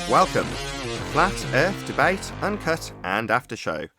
Welcome to Flat Earth Debate, Uncut and After Show.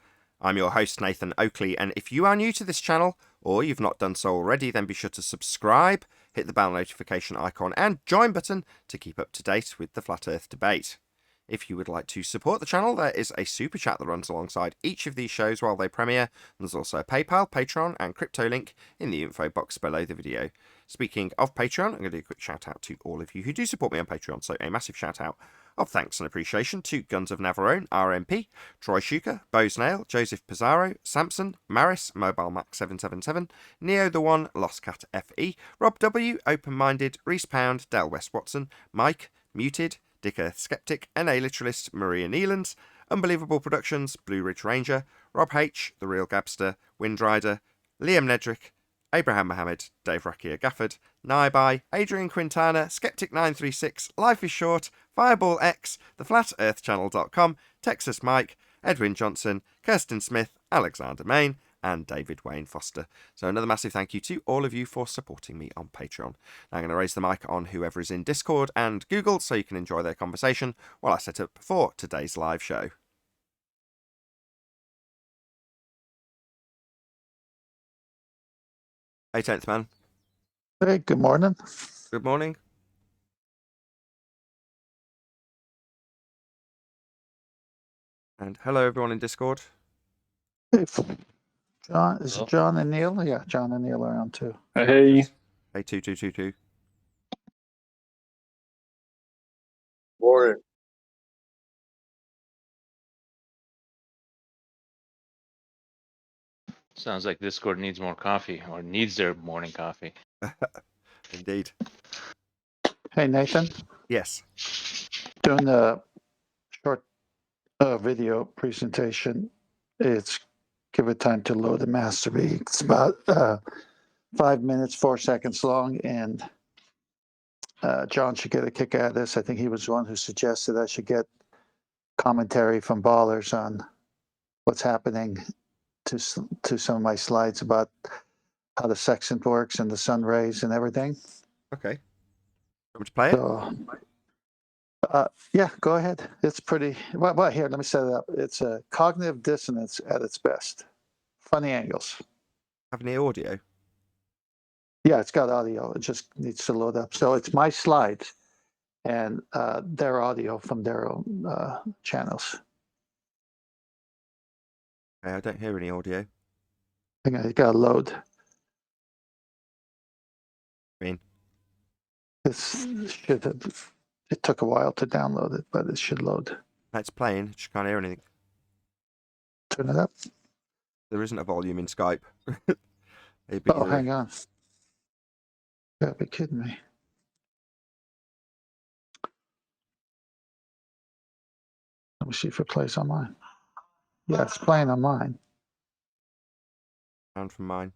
I'm your host Nathan Oakley, and if you are new to this channel, or you've not done so already, then be sure to subscribe, hit the bell notification icon and join button to keep up to date with the Flat Earth Debate. If you would like to support the channel, there is a super chat that runs alongside each of these shows while they premiere. There's also a PayPal, Patreon and crypto link in the info box below the video. Speaking of Patreon, I'm going to do a quick shout out to all of you who do support me on Patreon, so a massive shout out of thanks and appreciation to Guns of Navarone, RMP, Troy Shuka, Bowsnail, Joseph Pizarro, Samson, Maris, Mobile Mac 777, Neo the One, Lost Cat FE, Rob W, Open Minded, Reese Pound, Del West Watson, Mike, Muted, Dick Earth Skeptic, NA Literalist, Maria Neelands, Unbelievable Productions, Blue Ridge Ranger, Rob H, The Real Gabster, Windrider, Liam Nedrick, Abraham Mohammed, Dave Rakia Gafford, Naibai, Adrian Quintana, Skeptic936, Life is Short, Fireball X, TheFlatEarthChannel.com, Texas Mike, Edwin Johnson, Kirsten Smith, Alexander Main, and David Wayne Foster. So another massive thank you to all of you for supporting me on Patreon. Now I'm going to raise the mic on whoever is in Discord and Google so you can enjoy their conversation while I set up for today's live show. Hey, 10th man. Hey, good morning. Good morning. And hello everyone in Discord. Hey, John, is it John and Neil? Yeah, John and Neil are on too. Hey. Hey, 2222. Morning. Sounds like Discord needs more coffee, or needs their morning coffee. Indeed. Hey, Nathan. Yes. Doing a short video presentation. It's give it time to load the mastery. It's about 5 minutes, 4 seconds long, and John should get a kick out of this. I think he was the one who suggested I should get commentary from ballers on what's happening to some of my slides about how the sextant works and the sun rays and everything. Okay. Want me to play it? So, yeah, go ahead. It's pretty. Well, here, let me set it up. It's a cognitive dissonance at its best. Funny angles. Have any audio? Yeah, it's got audio. It just needs to load up. So it's my slides and their audio from their own channels. Okay, I don't hear any audio. Hang on, it got to load. This should have. It took a while to download it, but it should load. It's playing. Just can't hear anything. Turn it up. There isn't a volume in Skype. Oh, hang on. You gotta be kidding me. Let me see if it plays on mine. Yeah, it's playing on mine. Sound from mine.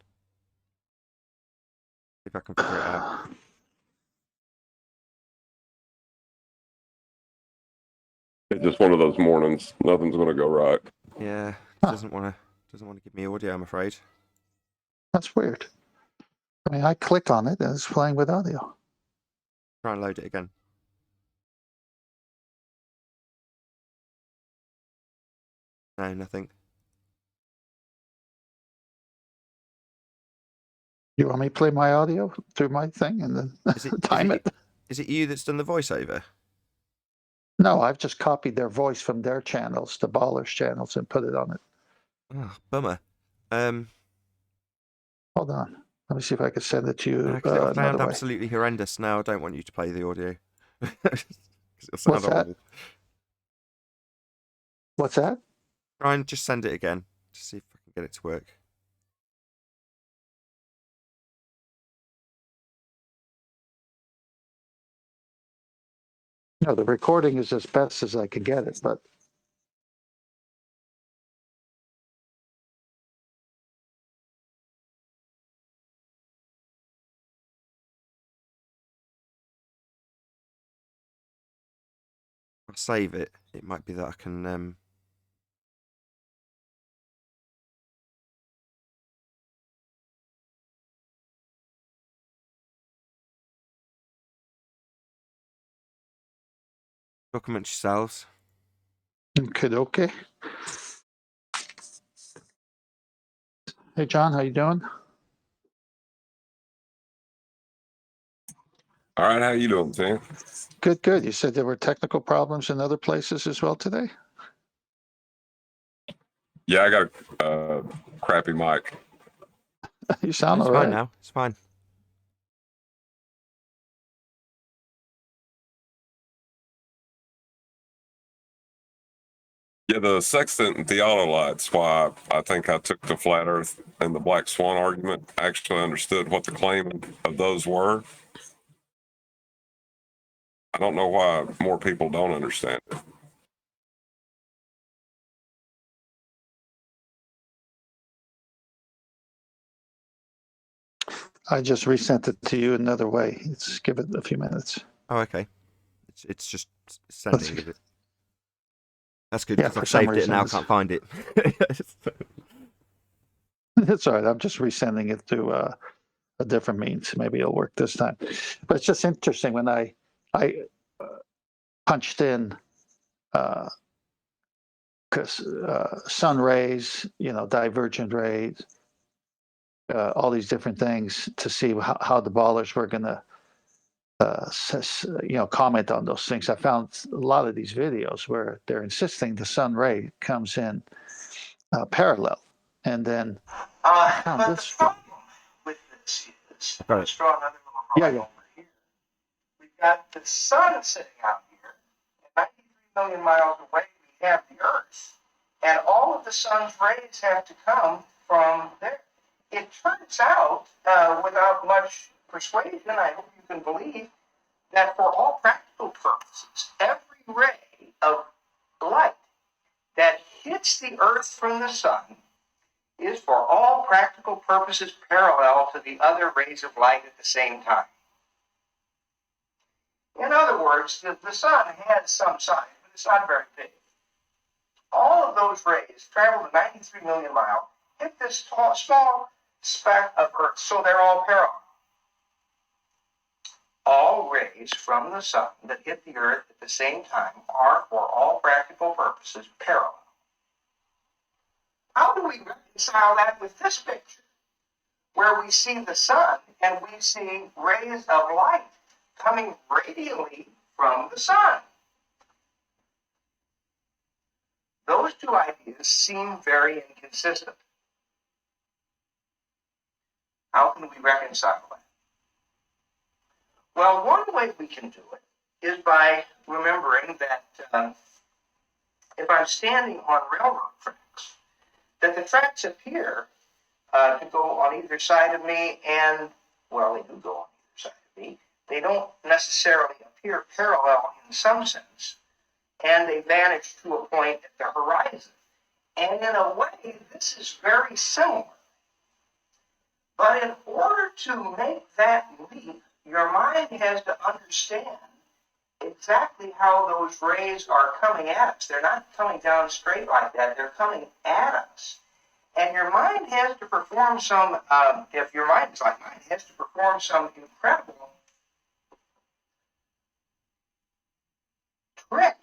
See if I can figure it out. It's just one of those mornings. Nothing's gonna go right. Yeah, it doesn't want to give me audio, I'm afraid. That's weird. I mean, I click on it and it's playing with audio. Try and load it again. No, nothing. You want me to play my audio through my thing and then time it? Is it you that's done the voiceover? No, I've just copied their voice from their channels, the Ballers channels, and put it on it. Oh, bummer. Hold on. Let me see if I can send it to you It'll sound another way. absolutely horrendous now. I don't want you to play the audio. It'll sound What's that? horrible. What's that? Try and just send it again to see if I can get it to work. No, the recording is as best as I can get it, but I'll save it. It might be that I can Talk amongst yourselves. Okay. Hey, John, how you doing? All right, how you doing, Tim? Good. You said there were technical problems in other places as well today? Yeah, I got a crappy mic. You sound It's all fine right. now. It's fine. Yeah, the sextant and theodolites, why I think I took the flat earth and the black swan argument, I actually understood what the claim of those were. I don't know why more people don't understand it. I just resent it to you another way. Let's give it a few minutes. Oh, okay. It's just sending of it. That's good Yeah, because for I've some saved it and now I reason can't find it. it's all right. I'm just resending it to a different means. Maybe it'll work this time. But it's just interesting when I punched in because sun rays, divergent rays, all these different things to see how the ballers were going to, comment on those things. I found a lot of these videos where they're insisting the sun ray comes in parallel, and then I found But the this one. problem with this is, Got it. let's draw another little Yeah, line yeah. over here. We've got the sun sitting out here, and 93 million miles away we have the Earth, and all of the sun's rays have to come from there. It turns out, without much persuasion, I hope you can believe, that for all practical purposes, every ray of light that hits the Earth from the sun is for all practical purposes parallel to the other rays of light at the same time. In other words, the sun has some size, but it's not very big. All of those rays travel to 93 million miles, hit this small speck of Earth, so they're all parallel. All rays from the sun that hit the Earth at the same time are, for all practical purposes, parallel. How do we reconcile that with this picture, where we see the sun and we see rays of light coming radially from the sun? Those two ideas seem very inconsistent. How can we reconcile that? Well, one way we can do it is by remembering that if I'm standing on railroad tracks, that the tracks appear to go on either side of me, and, well, they do go on either side of me. They don't necessarily appear parallel in some sense, and they vanish to a point at the horizon. And in a way, this is very similar. But in order to make that leap, your mind has to understand exactly how those rays are coming at us. They're not coming down straight like that. They're coming at us. And your mind has to perform some, if your mind is like mine, has to perform some incredible trick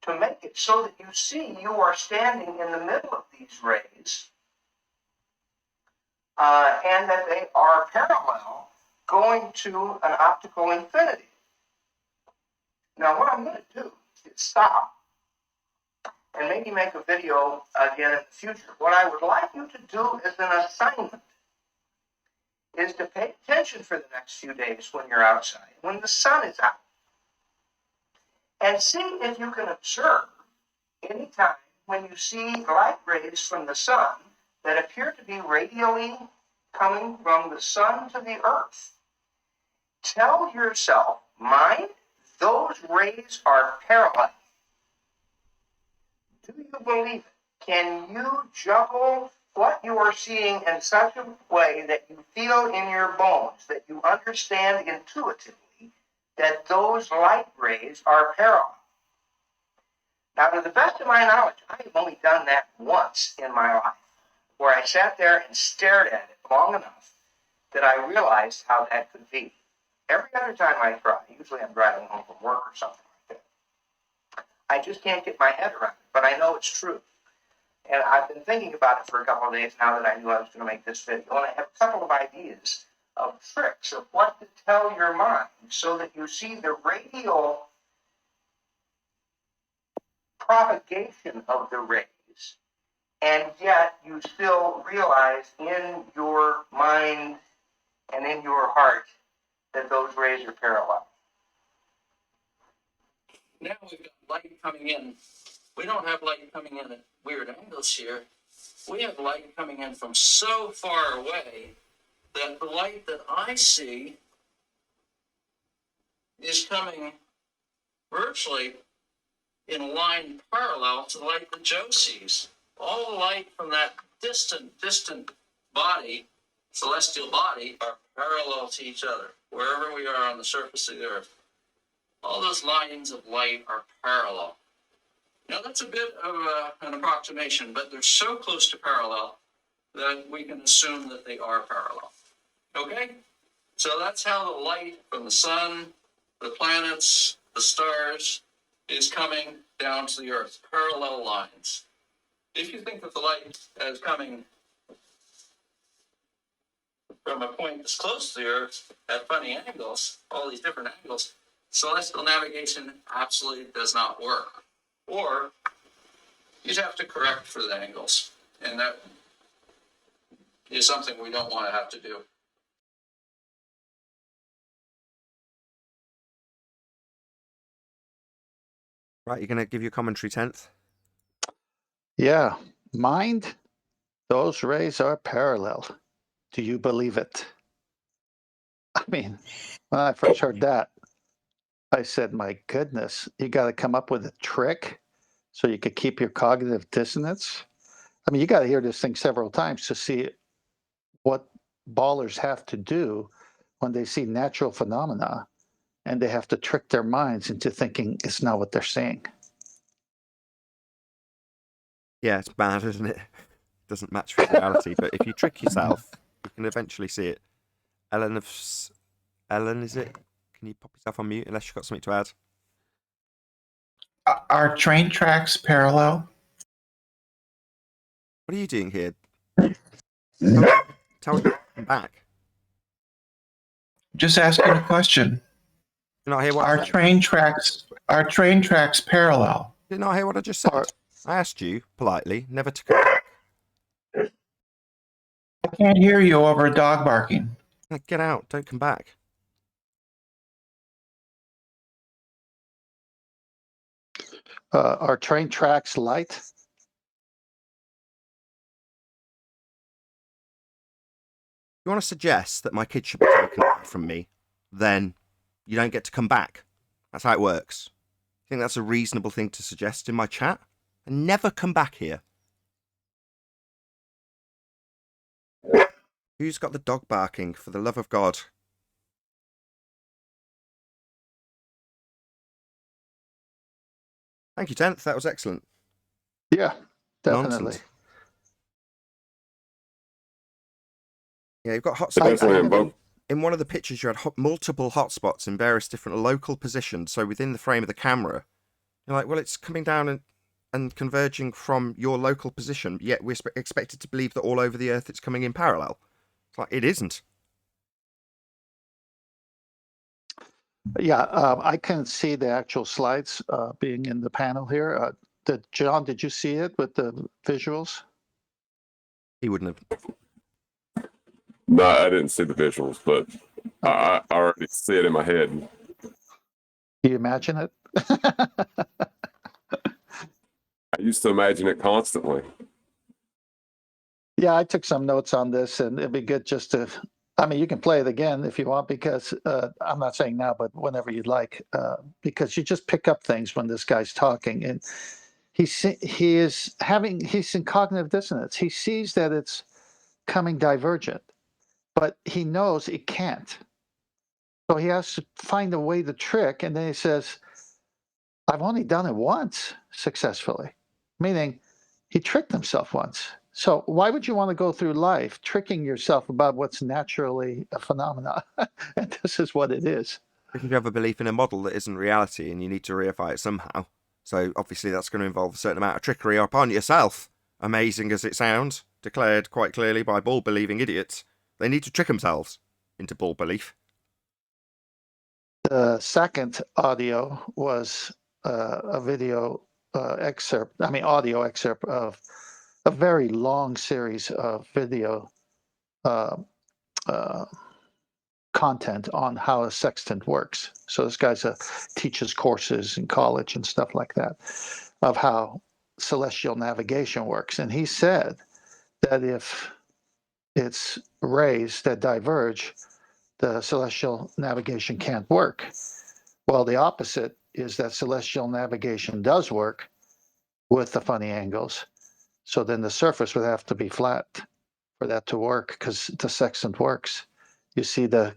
to make it so that you see you are standing in the middle of these rays and that they are parallel going to an optical infinity. Now, what I'm going to do is stop and maybe make a video again in the future. What I would like you to do as an assignment is to pay attention for the next few days when you're outside, when the sun is out, and see if you can observe any time when you see light rays from the sun that appear to be radially coming from the sun to the earth. Tell yourself, mind, those rays are parallel. Do you believe it? Can you juggle what you are seeing in such a way that you feel in your bones, that you understand intuitively that those light rays are parallel? Now, to the best of my knowledge, I have only done that once in my life, where I sat there and stared at it long enough that I realized how that could be. Every other time I try, usually I'm driving home from work or something like that, I just can't get my head around it, but I know it's true. And I've been thinking about it for a couple of days now that I knew I was going to make this video. And I have a couple of ideas of tricks of what to tell your mind so that you see the radial propagation of the rays, and yet you still realize in your mind and in your heart that those rays are parallel. Now we've got light coming in. We don't have light coming in at weird angles here. We have light coming in from so far away that the light that I see is coming virtually in a line parallel to the light that Joe sees. All the light from that distant body, celestial body, are parallel to each other, wherever we are on the surface of the earth. All those lines of light are parallel. Now that's a bit of an approximation, but they're so close to parallel that we can assume that they are parallel. Okay? So that's how the light from the sun, the planets, the stars is coming down to the earth, parallel lines. If you think of the light as coming from a point that's close to the earth at funny angles, all these different angles, celestial navigation absolutely does not work. Or you'd have to correct for the angles, and that is something we don't want to have to do. Right, you're going to give your commentary, 10th? Yeah. Mind, those rays are parallel. Do you believe it? I mean, when I first heard that, I said, my goodness, you got to come up with a trick so you could keep your cognitive dissonance. I mean, you got to hear this thing several times to see what ballers have to do when they see natural phenomena and they have to trick their minds into thinking it's not what they're seeing. Yeah, it's bad, isn't it? Doesn't match with reality, but if you trick yourself, you can eventually see it. Ellen, is it? Can you pop yourself on mute unless you've got something to add? Are train tracks parallel? What are you doing here? Tell us to come back. Just asking a question. Did not hear what Are train tracks parallel? Did not hear what I just said. I asked you politely never to come back. I can't hear you over dog barking. Get out! Don't come back. Are train tracks light? You want to suggest that my kid should be taken away from me, then you don't get to come back. That's how it works. I think that's a reasonable thing to suggest in my chat. And never come back here. Who's got the dog barking, for the love of God? Thank you, 10th. That was excellent. Yeah, definitely. Nonsense. Yeah, you've got Definitely in one of the pictures, you had multiple hotspots in various different local positions. So within the frame of the camera, you're like, well, it's coming down and converging from your local position, yet we're expected to believe that all over the Earth it's coming in parallel. It's like, it isn't. Yeah, I can see the actual slides being in the panel here. John, did you see it with the visuals? He wouldn't have. No, I didn't see the visuals, but I already see it in my head. Can you imagine it? I used to imagine it constantly. Yeah, I took some notes on this, and it'd be good just to, I mean, you can play it again if you want, because I'm not saying now, but whenever you'd like, because you just pick up things when this guy's talking, and he's in cognitive dissonance. He sees that it's coming divergent, but he knows it can't. So he has to find a way to trick, and then he says, I've only done it once successfully, meaning he tricked himself once. So why would you want to go through life tricking yourself about what's naturally a phenomena? And this is what it is. If you have a belief in a model that isn't reality and you need to reify it somehow, So obviously that's going to involve a certain amount of trickery upon yourself. Amazing as it sounds, declared quite clearly by ball-believing idiots. They need to trick themselves into ball belief. The second audio was a video audio excerpt of a very long series of video content on how a sextant works. So this guy's teaches courses in college and stuff like that of how celestial navigation works. And he said that if it's rays that diverge, the celestial navigation can't work. Well, the opposite is that celestial navigation does work with the funny angles. So then the surface would have to be flat for that to work because the sextant works. You see the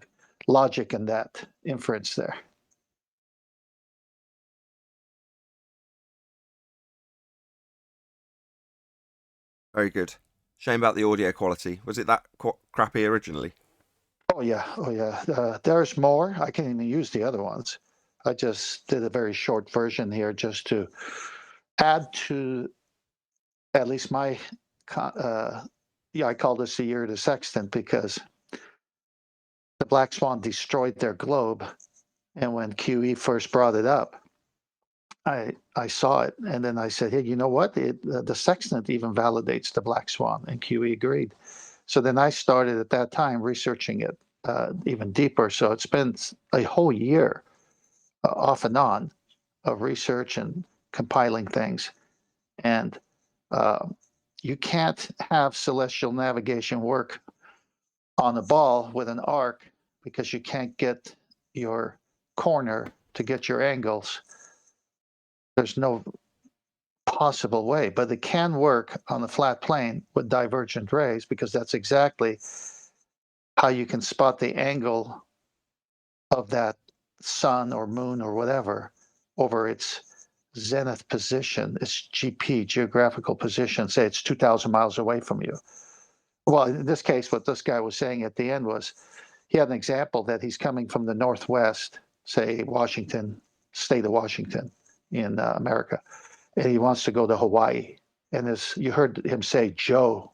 logic in that inference there. Very good. Shame about the audio quality. Was it that crappy originally? Oh yeah. There's more. I can't even use the other ones. I just did a very short version here just to add to at least my. I call this the year of the sextant because the Black Swan destroyed their globe, and when QE first brought it up, I saw it, and then I said, hey, you know what? The sextant even validates the Black Swan, and QE agreed. So then I started at that time researching it even deeper. So it's been a whole year off and on of research and compiling things. And you can't have celestial navigation work on a ball with an arc because you can't get your corner to get your angles. There's no possible way, but it can work on a flat plane with divergent rays because that's exactly how you can spot the angle of that sun or moon or whatever over its zenith position, its GP, geographical position. Say it's 2,000 miles away from you. Well, in this case, what this guy was saying at the end was he had an example that he's coming from the Northwest, say Washington, state of Washington in America, and he wants to go to Hawaii. And as you heard him say, Joe.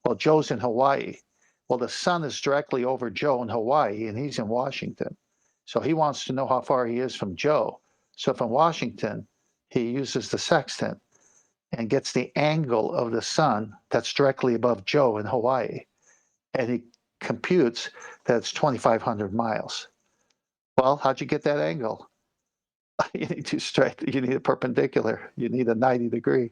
Well, Joe's in Hawaii. Well, the sun is directly over Joe in Hawaii, and he's in Washington. So he wants to know how far he is from Joe. So from Washington, he uses the sextant and gets the angle of the sun that's directly above Joe in Hawaii. And he computes that it's 2,500 miles. Well, how'd you get that angle? You need two straight, you need a perpendicular, you need a 90 degree.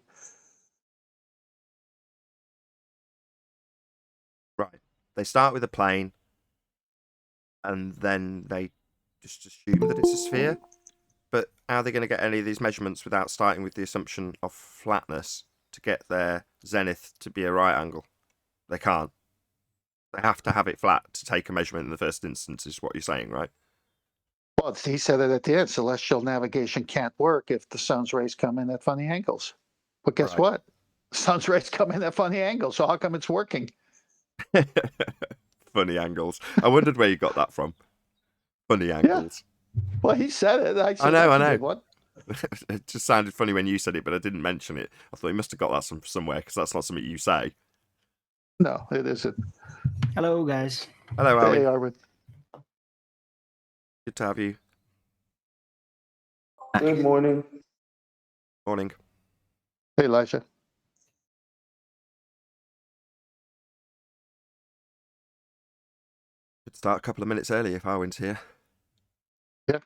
Right. They start with a plane and then they just assume that it's a sphere. But how are they going to get any of these measurements without starting with the assumption of flatness to get their zenith to be a right angle? They can't. They have to have it flat to take a measurement in the first instance, is what you're saying, right? Well, he said it at the end, celestial navigation can't work if the sun's rays come in at funny angles. But guess what? The sun's rays come in at funny angles, so how come it's working? Funny angles. I wondered where you got that from. Funny angles. Yeah. Well, he said it. I know. What? It just sounded funny when you said it, but I didn't mention it. I thought you must have got that somewhere because that's not something you say. No, it isn't. Hello, guys. Hello, Alan. Hey, Arvid. Good to have you. Good morning. Morning. Hey, Elijah. Could start a couple of minutes early if Arwen's here. Yep.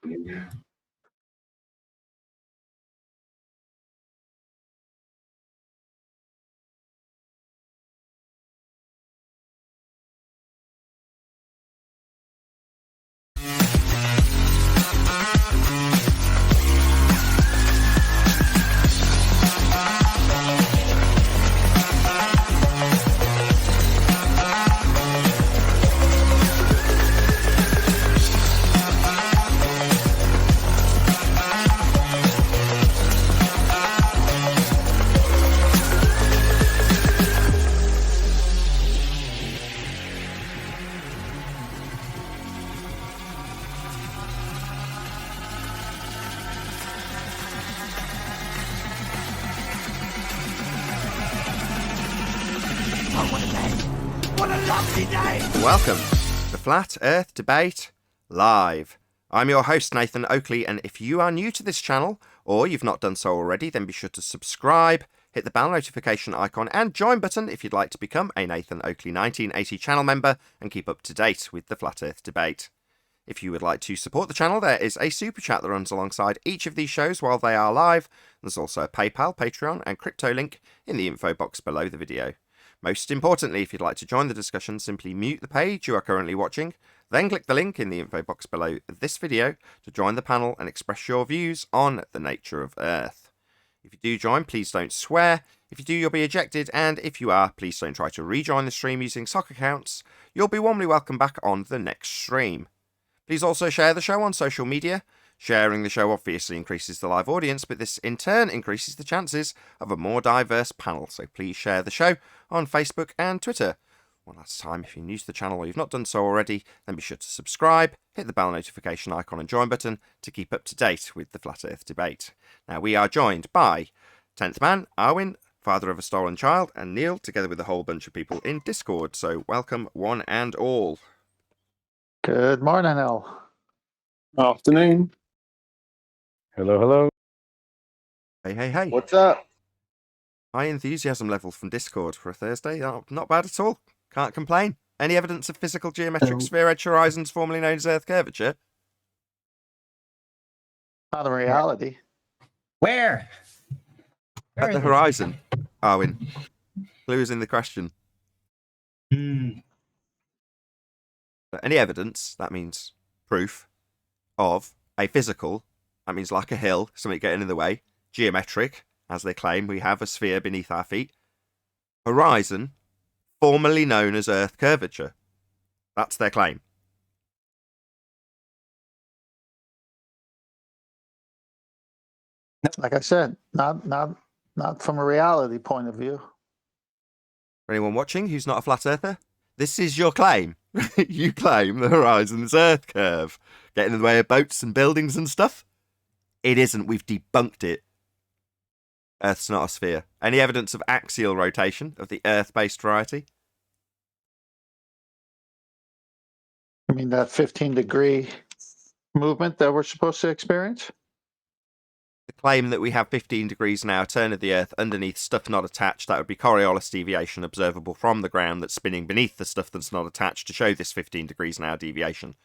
Welcome to the Flat Earth Debate Live. I'm your host, Nathan Oakley, and if you are new to this channel, or you've not done so already, then be sure to subscribe, hit the bell notification icon, and join button if you'd like to become a Nathan Oakley 1980 channel member and keep up to date with the Flat Earth Debate. If you would like to support the channel, there is a super chat that runs alongside each of these shows while they are live. There's also a PayPal, Patreon, and crypto link in the info box below the video. Most importantly, if you'd like to join the discussion, simply mute the page you are currently watching, then click the link in the info box below this video to join the panel and express your views on the nature of Earth. If you do join, please don't swear. If you do, you'll be ejected, and if you are, please don't try to rejoin the stream using sock accounts. You'll be warmly welcome back on the next stream. Please also share the show on social media. Sharing the show obviously increases the live audience, but this in turn increases the chances of a more diverse panel. So please share the show on Facebook and Twitter. One last time, if you're new to the channel or you've not done so already, then be sure to subscribe, hit the bell notification icon and join button to keep up to date with the Flat Earth Debate. Now, we are joined by 10th Man, Arwin, Father of a Stolen Child, and Neil, together with a whole bunch of people in Discord. So welcome one and all. Good morning, Al. Afternoon. Hello, hello. Hey, hey, hey. What's up? High enthusiasm level from Discord for a Thursday. Not bad at all. Can't complain. Any evidence of physical geometric sphere edge horizons, formerly known as Earth curvature? Not a reality. Where? At the horizon, Arwin. Clue is in the question. Any evidence, that means proof, of a physical, that means like a hill, something getting in the way, geometric, as they claim we have a sphere beneath our feet, horizon, formerly known as Earth curvature. That's their claim. Like I said, not from a reality point of view. For anyone watching who's not a flat earther, this is your claim. You claim the horizon's Earth curve, getting in the way of boats and buildings and stuff. It isn't. We've debunked it. Earth's not a sphere. Any evidence of axial rotation of the Earth-based variety? I mean, that 15-degree movement that we're supposed to experience? The claim that we have 15 degrees now, turn of the Earth, underneath stuff not attached, that would be Coriolis deviation observable from the ground that's spinning beneath the stuff that's not attached to show this 15 degrees now deviation.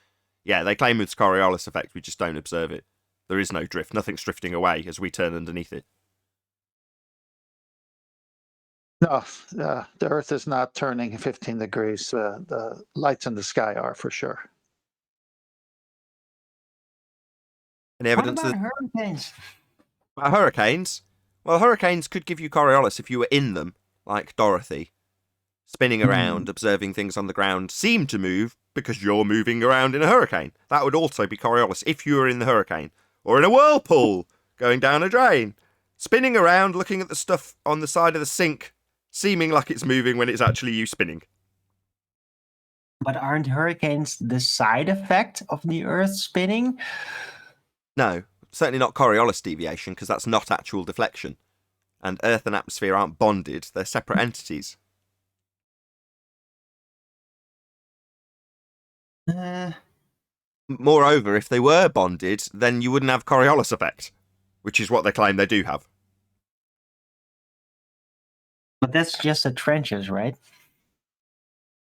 Yeah, they claim it's Coriolis effect, we just don't observe it. There is no drift, nothing's drifting away as we turn underneath it. No, the Earth is not turning 15 degrees. The lights in the sky are, for sure. Any evidence What about that... hurricanes? Hurricanes? Well, hurricanes could give you Coriolis if you were in them, like Dorothy. Spinning around, observing things on the ground, seem to move because you're moving around in a hurricane. That would also be Coriolis if you were in the hurricane. Or in a whirlpool, going down a drain. Spinning around, looking at the stuff on the side of the sink, seeming like it's moving when it's actually you spinning. But aren't hurricanes the side effect of the Earth spinning? No, certainly not Coriolis deviation, because that's not actual deflection. And Earth and atmosphere aren't bonded, they're separate entities. Moreover, if they were bonded, then you wouldn't have Coriolis effect, which is what they claim they do have. But that's just the trenches, right?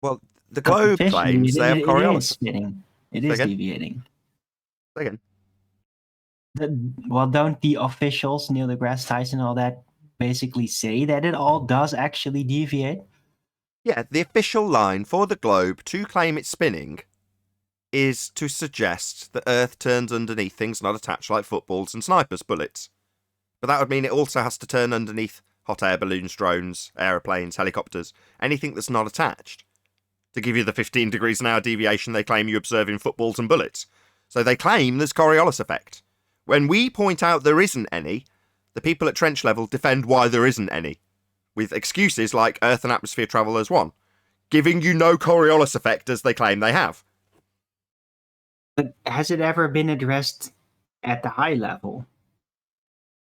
Well, the globe claims they have Coriolis. It is spinning. It is deviating. Again. Well, don't the officials, Neil deGrasse Tyson, all that, basically say that it all does actually deviate? Yeah, the official line for the globe to claim it's spinning is to suggest that Earth turns underneath things not attached like footballs and snipers' bullets. But that would mean it also has to turn underneath hot air balloons, drones, aeroplanes, helicopters, anything that's not attached, to give you the 15 degrees an hour deviation they claim you observe in footballs and bullets. So they claim there's Coriolis effect. When we point out there isn't any, the people at trench level defend why there isn't any, with excuses like Earth and atmosphere travel as one, giving you no Coriolis effect as they claim they have. But has it ever been addressed at the high level?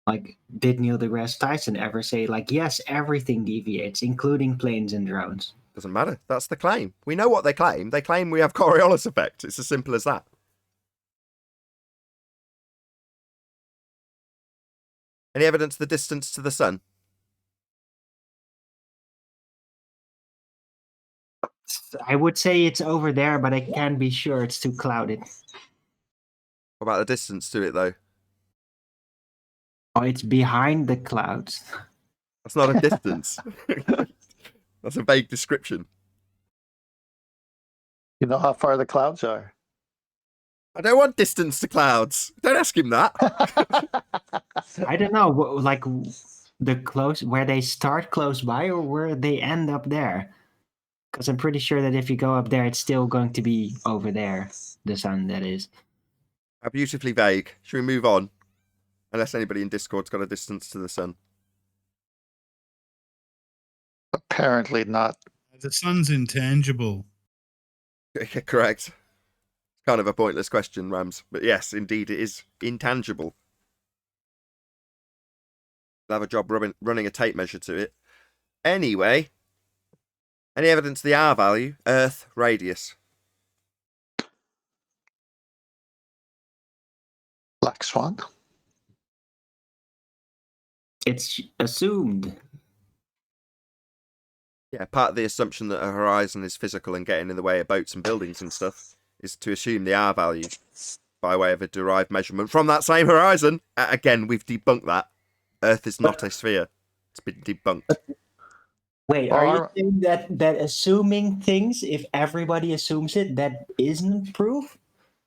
Like, did Neil deGrasse Tyson ever say, like, yes, everything deviates, including planes and drones? Doesn't matter. That's the claim. We know what they claim. They claim we have Coriolis effect. It's as simple as that. Any evidence of the distance to the sun? I would say it's over there, but I can't be sure. It's too clouded. What about the distance to it, though? Oh, it's behind the clouds. That's not a distance. That's a vague description. You know how far the clouds are? I don't want distance to clouds. Don't ask him that. I don't know, like the close where they start close by or where they end up there. Because I'm pretty sure that if you go up there, it's still going to be over there. The sun, that is. How beautifully vague. Should we move on? Unless anybody in Discord's got a distance to the sun. Apparently not. The sun's intangible. Correct. Kind of a pointless question, Rams. But yes, indeed, it is intangible. We'll have a job running a tape measure to it. Anyway, any evidence of the R value, Earth radius? Black Swan. It's assumed. Yeah, part of the assumption that a horizon is physical and getting in the way of boats and buildings and stuff is to assume the R value by way of a derived measurement from that same horizon. Again, we've debunked that. Earth is not a sphere. It's been debunked. Wait, are you saying that assuming things, if everybody assumes it, that isn't proof?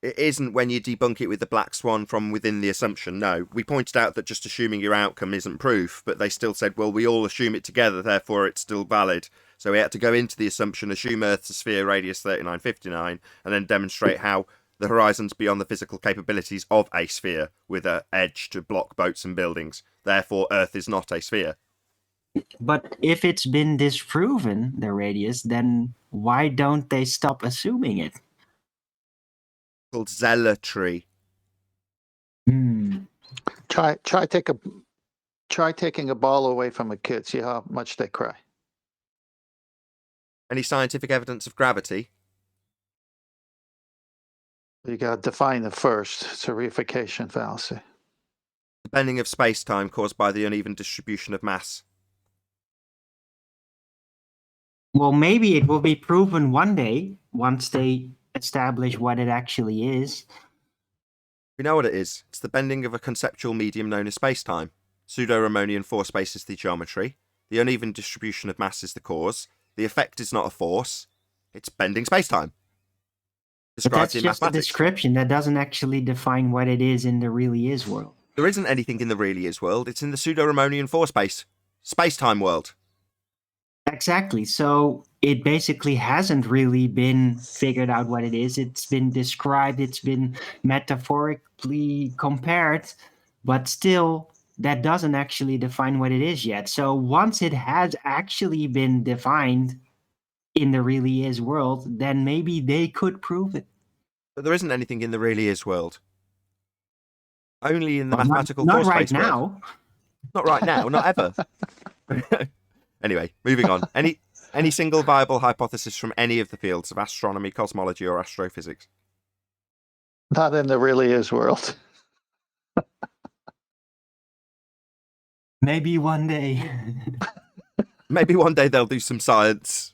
It isn't when you debunk it with the black swan from within the assumption. No, we pointed out that just assuming your outcome isn't proof, but they still said, well, we all assume it together, therefore it's still valid. So we had to go into the assumption, assume Earth's a sphere, radius 3959, and then demonstrate how the horizon's beyond the physical capabilities of a sphere with an edge to block boats and buildings. Therefore, Earth is not a sphere. But if it's been disproven, the radius, then why don't they stop assuming it? Called zealotry. Try taking a ball away from a kid. See how much they cry. Any scientific evidence of gravity? You got to define it first. It's a reification fallacy. The bending of space-time caused by the uneven distribution of mass. Well, maybe it will be proven one day once they establish what it actually is. We know what it is. It's the bending of a conceptual medium known as space-time. Pseudo-Riemannian force space is the geometry. The uneven distribution of mass is the cause. The effect is not a force. It's bending space-time. But that's in just a mathematics. description. That doesn't actually define what it is in the really is world. There isn't anything in the really is world. It's in the pseudo-Riemannian force space. Space-time world. Exactly. So it basically hasn't really been figured out what it is. It's been described, it's been metaphorically compared, but still that doesn't actually define what it is yet. So once it has actually been defined in the really is world, then maybe they could prove it. But there isn't anything in the really is world. Only in the Well, mathematical not force right space world. now. Not right now, not ever. Anyway, moving on. Any single viable hypothesis from any of the fields of astronomy, cosmology, or astrophysics? Not in the really is world. Maybe one day. Maybe one day they'll do some science,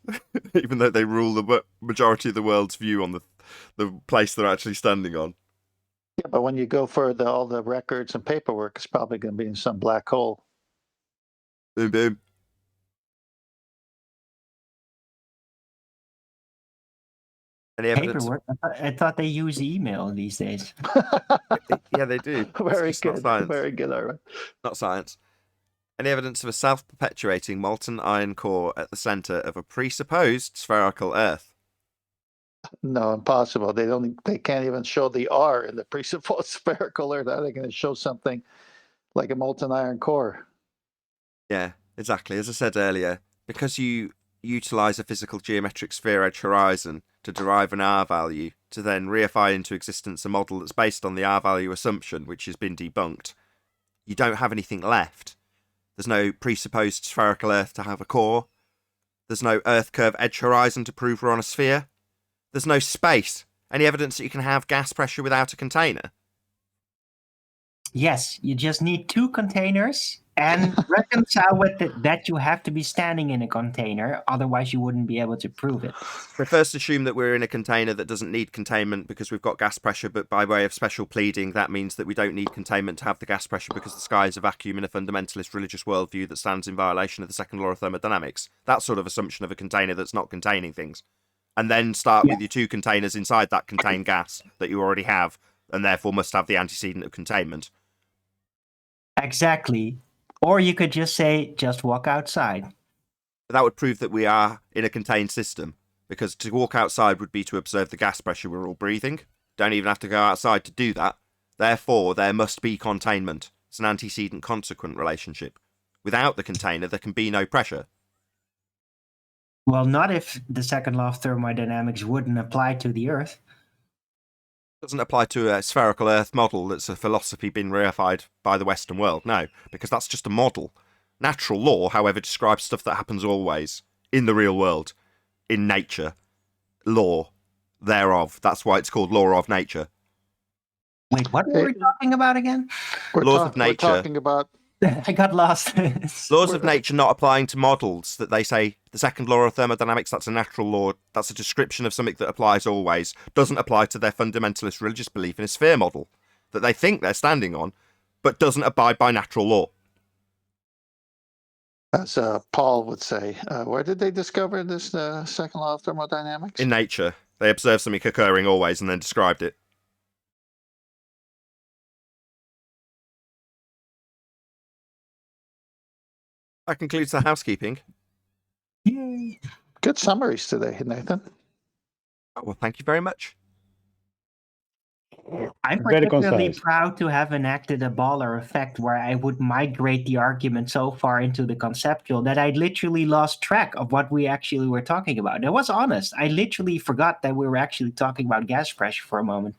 even though they rule the majority of the world's view on the place they're actually standing on. Yeah, but when you go for all the records and paperwork, it's probably going to be in some black hole. Boom, boom. Any evidence? Paperwork? I thought they use email these days. Yeah, they do. Very It's not good. science. Very good, all right. Not science. Any evidence of a self-perpetuating molten iron core at the center of a presupposed spherical Earth? No, impossible. They can't even show the R in the presupposed spherical Earth. How are they going to show something like a molten iron core? Yeah, exactly. As I said earlier, because you utilize a physical geometric sphere edge horizon to derive an R value, to then reify into existence a model that's based on the R value assumption, which has been debunked, you don't have anything left. There's no presupposed spherical Earth to have a core. There's no Earth curve edge horizon to prove we're on a sphere. There's no space. Any evidence that you can have gas pressure without a container? Yes, you just need 2 containers and reconcile with it that you have to be standing in a container. Otherwise, you wouldn't be able to prove it. So first assume that we're in a container that doesn't need containment because we've got gas pressure, but by way of special pleading, that means that we don't need containment to have the gas pressure because the sky is a vacuum in a fundamentalist religious worldview that stands in violation of the second law of thermodynamics. That sort of assumption of a container that's not containing things. And then start with your 2 containers inside that contain gas that you already have, and therefore must have the antecedent of containment. Exactly. Or you could just say, just walk outside. That would prove that we are in a contained system, because to walk outside would be to observe the gas pressure we're all breathing. Don't even have to go outside to do that. Therefore, there must be containment. It's an antecedent-consequent relationship. Without the container, there can be no pressure. Well, not if the second law of thermodynamics wouldn't apply to the Earth. Doesn't apply to a spherical Earth model that's a philosophy been reified by the Western world. No, because that's just a model. Natural law, however, describes stuff that happens always in the real world, in nature. Law thereof. That's why it's called law of nature. Wait, what were we talking about again? Laws of nature. We're talking about I got lost. Laws of nature not applying to models that they say the second law of thermodynamics, that's a natural law, that's a description of something that applies always, doesn't apply to their fundamentalist religious belief in a sphere model that they think they're standing on, but doesn't abide by natural law. as Paul would say, where did they discover this second law of thermodynamics? In nature. They observed something occurring always and then described it. That concludes the housekeeping. Yay. Good summaries today, Nathan. Oh, well, thank you very much. I'm Very particularly concise. proud to have enacted a baller effect where I would migrate the argument so far into the conceptual that I literally lost track of what we actually were talking about. I was honest. I literally forgot that we were actually talking about gas pressure for a moment.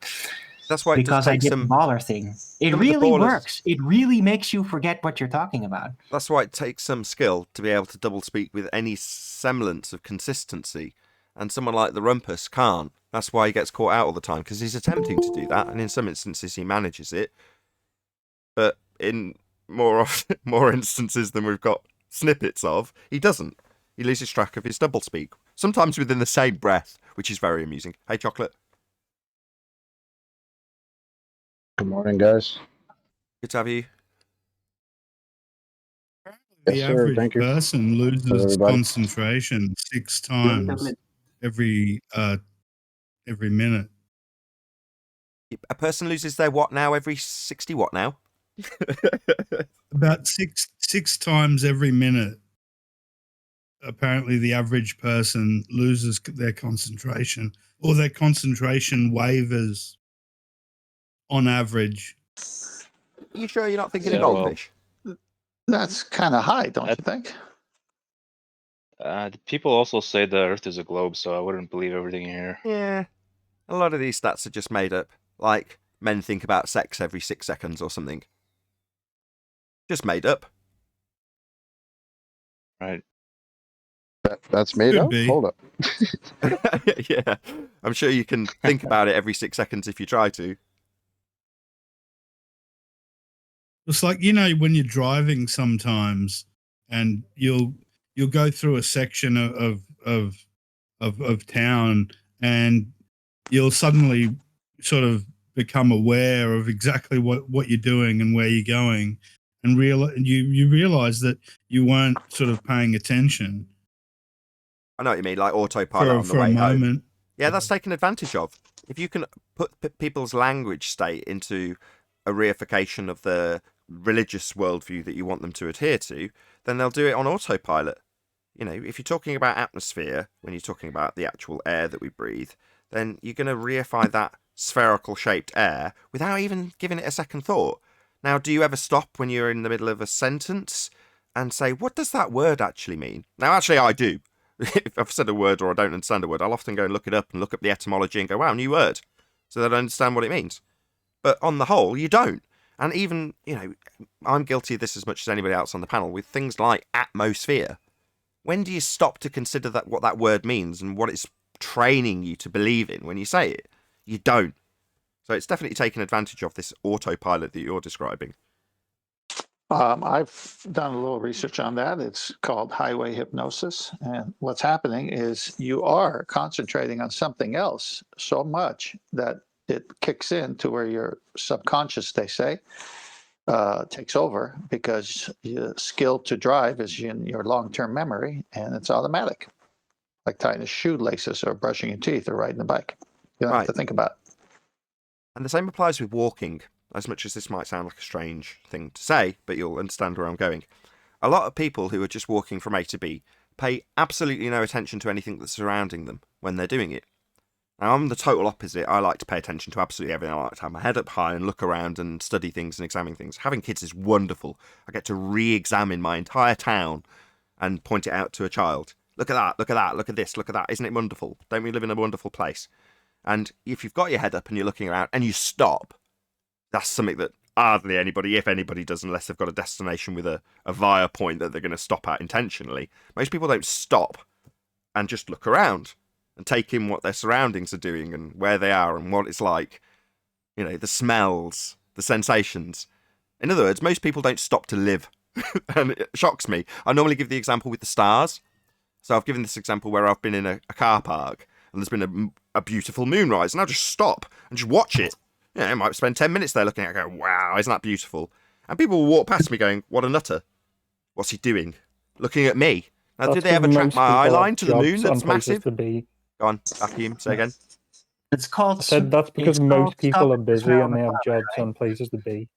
That's why it does Because I take did some. the baller thing. It some of the really ballers- works. It really makes you forget what you're talking about. That's why it takes some skill to be able to double speak with any semblance of consistency, and someone like the Rumpus can't. That's why he gets caught out all the time, because he's attempting to do that, and in some instances he manages it. But in more instances than we've got snippets of, he doesn't. He loses track of his double speak, sometimes within the same breath, which is very amusing. Hey, Chocolate. Good morning, guys. Good to have you. The Yes, sir. average Thank you. person loses everybody. concentration 6 times every minute. A person loses their what now every 60 what now? About six times every minute. Apparently, the average person loses their concentration, or their concentration wavers on average. You sure you're not thinking Yeah, of well- goldfish? That's kind of high, don't you think? People also say the Earth is a globe, so I wouldn't believe everything you hear. Yeah. A lot of these stats are just made up. Like, men think about sex every 6 seconds or something. Just made up. Right. That's made Could up? be. Hold up. Yeah. I'm sure you can think about it every 6 seconds if you try to. It's like, when you're driving sometimes, and you'll go through a section of town, and you'll suddenly sort of become aware of exactly what you're doing and where you're going, and you realize that you weren't sort of paying attention I know what you mean, like autopilot on the for a way home. moment. Yeah, that's taken advantage of. If you can put people's language state into a reification of the religious worldview that you want them to adhere to, then they'll do it on autopilot. If you're talking about atmosphere, when you're talking about the actual air that we breathe, then you're going to reify that spherical shaped air without even giving it a second thought. Now, do you ever stop when you're in the middle of a sentence and say, what does that word actually mean? Now, actually, I do. If I've said a word or I don't understand a word, I'll often go and look it up and look up the etymology and go, wow, new word, so that I understand what it means. But on the whole, you don't. And even, I'm guilty of this as much as anybody else on the panel with things like atmosphere. When do you stop to consider that what that word means and what it's training you to believe in when you say it? You don't. So it's definitely taken advantage of this autopilot that you're describing. I've done a little research on that. It's called highway hypnosis. And what's happening is you are concentrating on something else so much that it kicks in to where your subconscious, they say, takes over, because your skill to drive is in your long-term memory, and it's automatic, like tying your shoelaces or brushing your teeth or riding a bike. You don't have to think about it. And the same applies with walking. As much as this might sound like a strange thing to say, but you'll understand where I'm going. A lot of people who are just walking from A to B pay absolutely no attention to anything that's surrounding them when they're doing it. Now, I'm the total opposite. I like to pay attention to absolutely everything. I like to have my head up high and look around and study things and examine things. Having kids is wonderful. I get to re-examine my entire town and point it out to a child. Look at that, look at that, look at this, look at that. Isn't it wonderful? Don't we live in a wonderful place? And if you've got your head up and you're looking around and you stop, that's something that hardly anybody, if anybody, does unless they've got a destination with a via point that they're going to stop at intentionally. Most people don't stop and just look around and take in what their surroundings are doing and where they are and what it's like. The smells, the sensations. In other words, most people don't stop to live. And it shocks me. I normally give the example with the stars. So I've given this example where I've been in a car park and there's been a beautiful moonrise, and I'll just stop and just watch it. I might spend 10 minutes there looking at it and go, wow, isn't that beautiful? And people will walk past me going, what a nutter. What's he doing? Looking at me. Now, did they ever track my eye line to the moon that's massive? Go on, Atheism, say again. It's called... I said that's because most people are busy and they have jobs and places to be.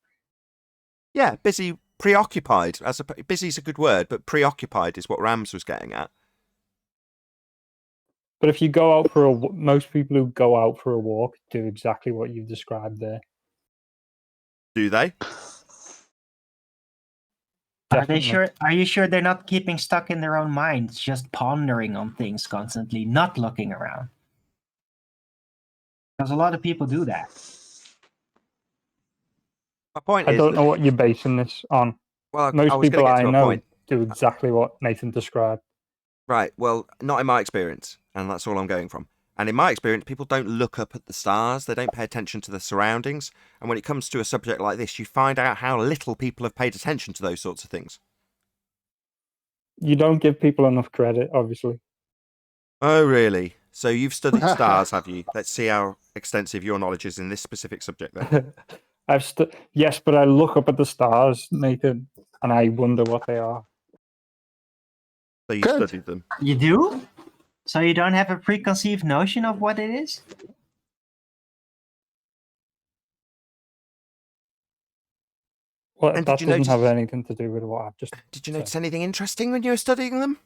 Yeah, busy, preoccupied. Busy's a good word, but preoccupied is what Rams was getting at. But if you go out for most people who go out for a walk do exactly what you've described there. Do they? Are you sure they're not keeping stuck in their own minds, just pondering on things constantly, not looking around? Because a lot of people do that. My point is, I don't know what you're basing this on. Well, most people I know do exactly what Nathan described. Right, well, not in my experience, and that's all I'm going from. And in my experience, people don't look up at the stars, they don't pay attention to the surroundings, and when it comes to a subject like this, you find out how little people have paid attention to those sorts of things. You don't give people enough credit, obviously. Oh, really? So you've studied stars, have you? Let's see how extensive your knowledge is in this specific subject, then. Yes, but I look up at the stars, Nathan, and I wonder what they are. So you studied them. You do? So you don't have a preconceived notion of what it is? Well, that doesn't have anything to do with what I've just Did you notice anything interesting when you were studying them?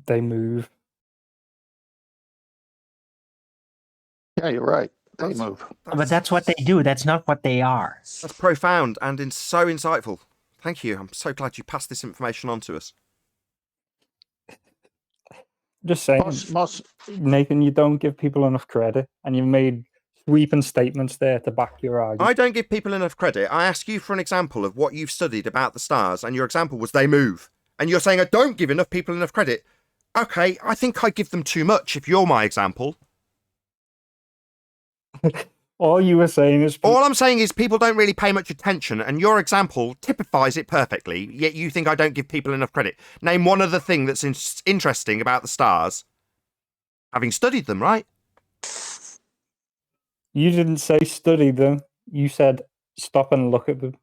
They move. Yeah, you're right. They move. But that's what they do. That's not what they are. That's profound and so insightful. Thank you. I'm so glad you passed this information on to us. Just saying, Nathan, you don't give people enough credit, and you've made sweeping statements there to back your argument. I don't give people enough credit. I ask you for an example of what you've studied about the stars, and your example was they move. And you're saying I don't give enough people enough credit. Okay, I think I give them too much if you're my example. All you were saying is... All I'm saying is people don't really pay much attention, and your example typifies it perfectly, yet you think I don't give people enough credit. Name one other thing that's interesting about the stars. Having studied them, right? You didn't say study them. You said stop and look at them.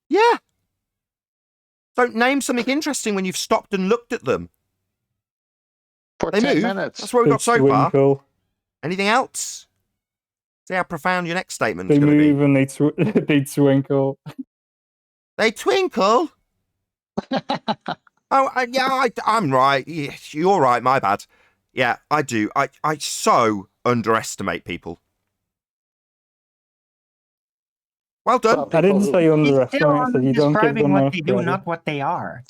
Yeah. Don't name something interesting when you've stopped and looked at them. For they 10 move. minutes. That's what we've got so far. Twinkle. Anything else? See how profound your next statement is They going to be. move and they twinkle. They twinkle? I'm right. You're right, my bad. Yeah, I do. I so underestimate people. Well done. I didn't say underestimate. I said you don't give Describing them what enough they do, credit. not what they are.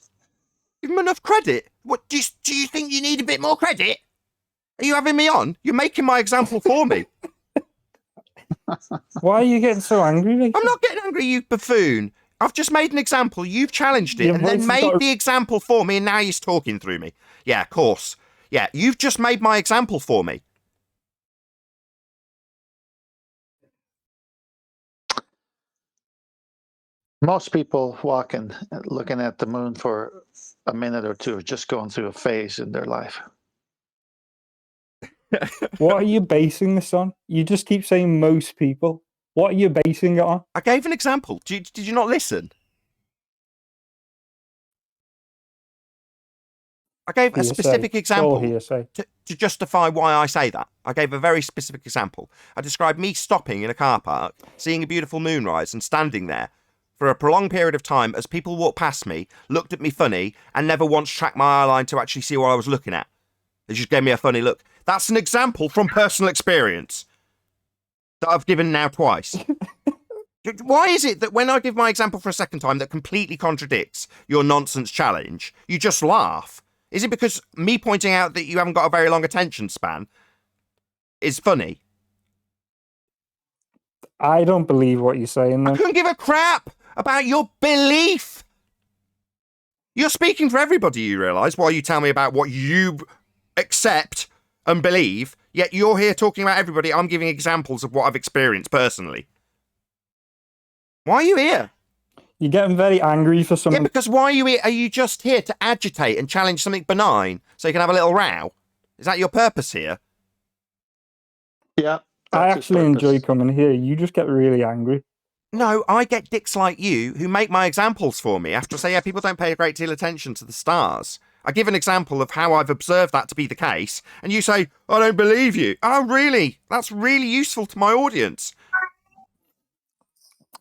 Give them enough credit. What do you think you need a bit more credit? Are you having me on? You're making my example for me. Why are you getting so angry, Nathan? I'm not getting angry, you buffoon. I've just made an example. You've challenged it Your and voice then has made got- the example for me, and now you're talking through me. Yeah, of course. Yeah, you've just made my example for me. Most people walking, looking at the moon for a minute or two, are just going through a phase in their life. What are you basing this on? You just keep saying most people. What are you basing it on? I gave an example. Did you not listen? I gave a Hearsay. specific It's all example hearsay. to justify why I say that. I gave a very specific example. I described me stopping in a car park, seeing a beautiful moonrise and standing there for a prolonged period of time as people walked past me, looked at me funny, and never once tracked my eye line to actually see what I was looking at. They just gave me a funny look. That's an example from personal experience that I've given now twice. Why is it that when I give my example for a second time that completely contradicts your nonsense challenge, you just laugh? Is it because me pointing out that you haven't got a very long attention span is funny? I don't believe what you're saying, I though. couldn't give a crap about your belief. You're speaking for everybody, you realise, while you tell me about what you accept and believe, yet you're here talking about everybody. I'm giving examples of what I've experienced personally. Why are you here? You're getting very angry for Yeah, something. because why are you here? Are you just here to agitate and challenge something benign so you can have a little row? Is that your purpose here? Yeah. I that's his actually enjoy purpose. coming here. You just get really angry. No, I get dicks like you who make my examples for me after I say, yeah, people don't pay a great deal of attention to the stars. I give an example of how I've observed that to be the case, and you say, I don't believe you. Oh, really? That's really useful to my audience.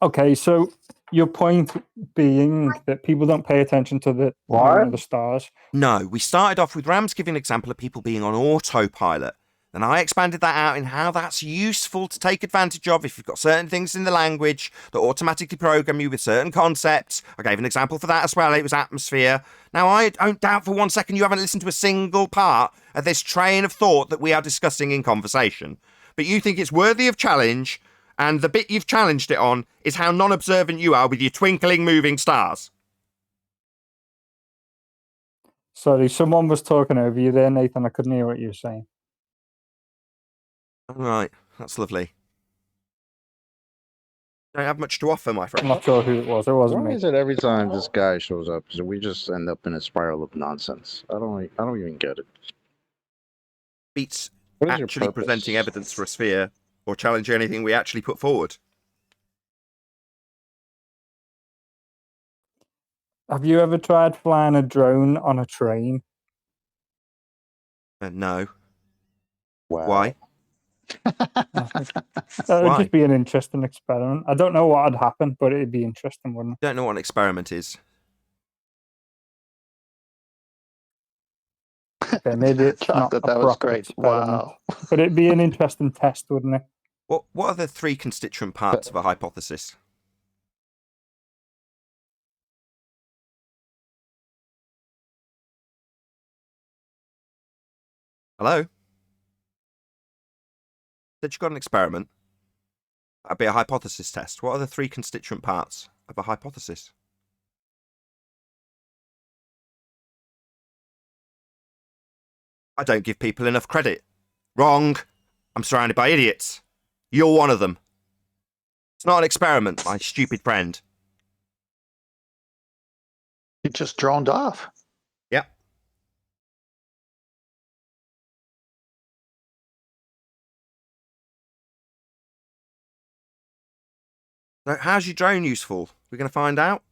Okay, so your point being that people don't pay attention to the moon or the stars. No, we started off with Rams giving an example of people being on autopilot. Then I expanded that out in how that's useful to take advantage of if you've got certain things in the language that automatically program you with certain concepts. I gave an example for that as well. It was atmosphere. Now, I don't doubt for 1 second you haven't listened to a single part of this train of thought that we are discussing in conversation. But you think it's worthy of challenge, and the bit you've challenged it on is how non-observant you are with your twinkling, moving stars. Sorry, someone was talking over you there, Nathan. I couldn't hear what you were saying. All right, that's lovely. Don't have much to offer, my I'm friend. not sure who it was. It wasn't Why me. is it every time this guy shows up, so we just end up in a spiral of nonsense? I don't even get it. Beats What is your actually purpose? presenting evidence for a sphere or challenging anything we actually put forward. Have you ever tried flying a drone on a train? No. Wow. Why? That would Why? just be an interesting experiment. I don't know what would happen, but it'd be interesting, wouldn't Don't know what an experiment is. it? Okay, maybe it's not Chocolate, a that was proper great. experiment, Wow. but it'd be an interesting test, wouldn't it? What are the three constituent parts of a hypothesis? Hello? Said you got an experiment. That'd be a hypothesis test. What are the three constituent parts of a hypothesis? I don't give people enough credit. Wrong. I'm surrounded by idiots. You're one of them. It's not an experiment, my stupid friend. He just droned off. Yep. So how's your drone useful? We're going to find out.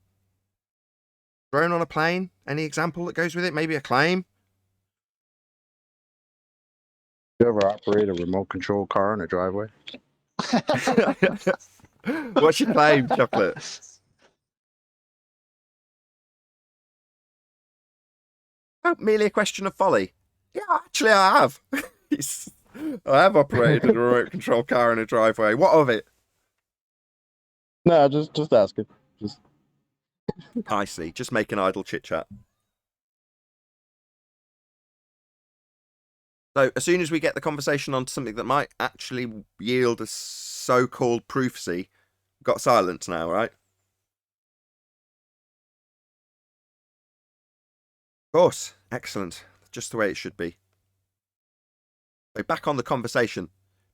Drone on a plane? Any example that goes with it? Maybe a claim? You ever operate a remote control car in a driveway? What's your claim, Chocolate? Oh, merely a question of folly. Yeah, actually I have. I have operated a remote control car in a driveway. What of it? No, just asking. Just I see. Just making idle chit-chat. So as soon as we get the conversation on something that might actually yield a so-called proofsy got silent now, right? Of course. Excellent. Just the way it should be. So back on the conversation.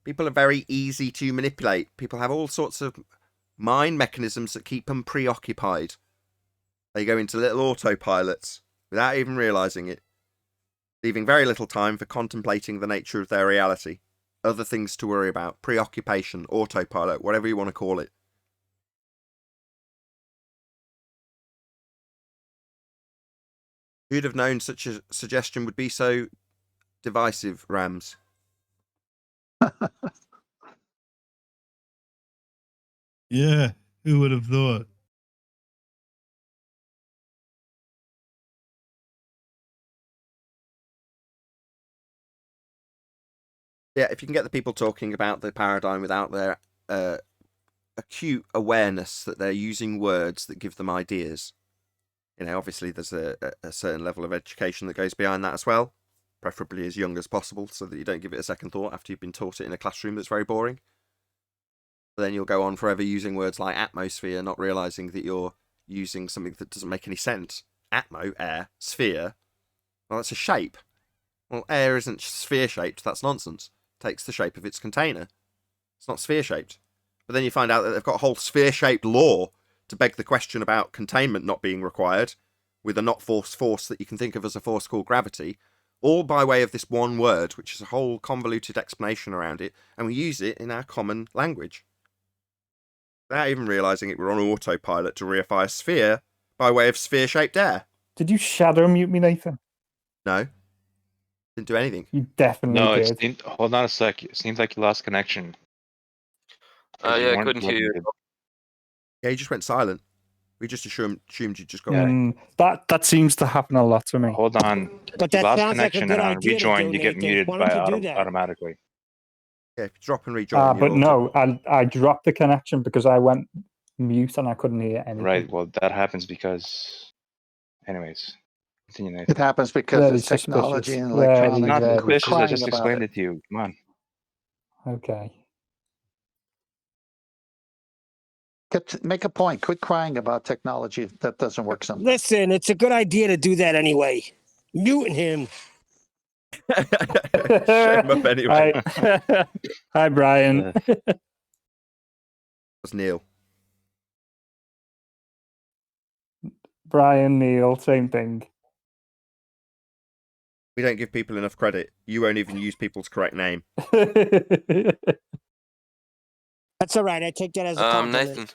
People are very easy to manipulate. People have all sorts of mind mechanisms that keep them preoccupied. They go into little autopilots without even realizing it, leaving very little time for contemplating the nature of their reality. Other things to worry about. Preoccupation, autopilot, whatever you want to call it. Who'd have known such a suggestion would be so divisive, Rams? Yeah, who would have thought? Yeah, if you can get the people talking about the paradigm without their acute awareness that they're using words that give them ideas. You know, obviously there's a certain level of education that goes behind that as well, preferably as young as possible, so that you don't give it a second thought after you've been taught it in a classroom that's very boring. But then you'll go on forever using words like atmosphere, not realizing that you're using something that doesn't make any sense. Atmo, air, sphere. Well, that's a shape. Well, air isn't sphere-shaped. That's nonsense. It takes the shape of its container. It's not sphere-shaped. But then you find out that they've got a whole sphere-shaped law to beg the question about containment not being required, with a not force that you can think of as a force called gravity, all by way of this one word, which is a whole convoluted explanation around it, and we use it in our common language. Without even realising it, we're on autopilot to reify a sphere by way of sphere-shaped air. Did you shadow mute me, Nathan? No. Didn't do anything. You definitely No, did. hold on a sec. It seems like you lost connection. Yeah, I couldn't hear you. Yeah, you just went silent. We just assumed you just got That seems to happen a lot to me. Hold on. But You that lost sounds like a connection, good and on idea to rejoin, do, you get Nathan. muted Why by don't you do that? automatically. Yeah, if you drop and rejoin. But no, I dropped the connection because I went mute and I couldn't hear anything. Right. Well, that happens because. Anyways, continue, Nathan. It happens because Very it's technology suspicious. and Very, electronics. Not very Quit suspicious. I crying just about explained it. it to you. Come on. Okay. Make a point. Quit crying about technology that doesn't work sometimes. Listen, it's a good idea to do that anyway. Muting him. Shame up anyway. Hi, Brian. That's Neil. Brian, Neil, same thing. We don't give people enough credit. You won't even use people's correct name. That's all right. I take that as a compliment. Nathan.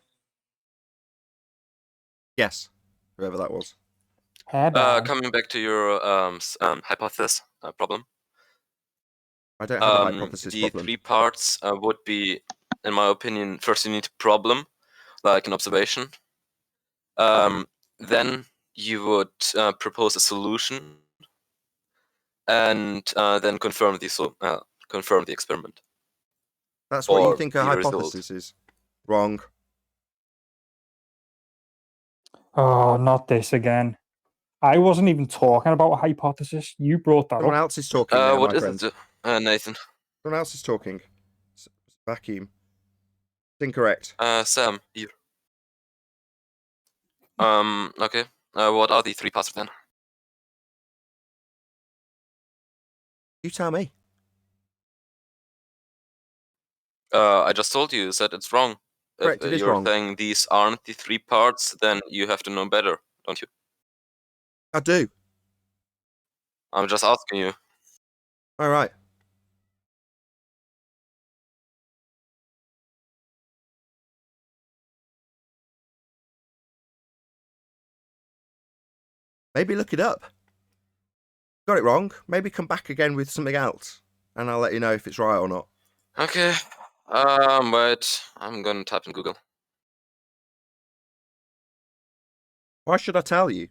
Yes, whoever that was. Coming back to your hypothesis problem. I don't have a hypothesis the problem. 3 parts would be, in my opinion, first you need a problem, like an observation. Then you would propose a solution, and then confirm the experiment. That's what you Or think a the hypothesis is. Wrong. Oh, not this again. I wasn't even talking about a hypothesis. You brought that Someone up. else is talking now, what my is friend. it, Nathan? Someone else is talking. Vacuum. It's incorrect. Sam, here. Okay. What are the 3 parts then? You tell me. I just told you that it's wrong. Correct, If it is you're wrong. saying these aren't the 3 parts, then you have to know better, don't you? I do. I'm just asking you. All right. Maybe look it up. Got it wrong. Maybe come back again with something else, and I'll let you know if it's right or not. Okay. Wait. I'm gonna type in Google. Why should I tell you?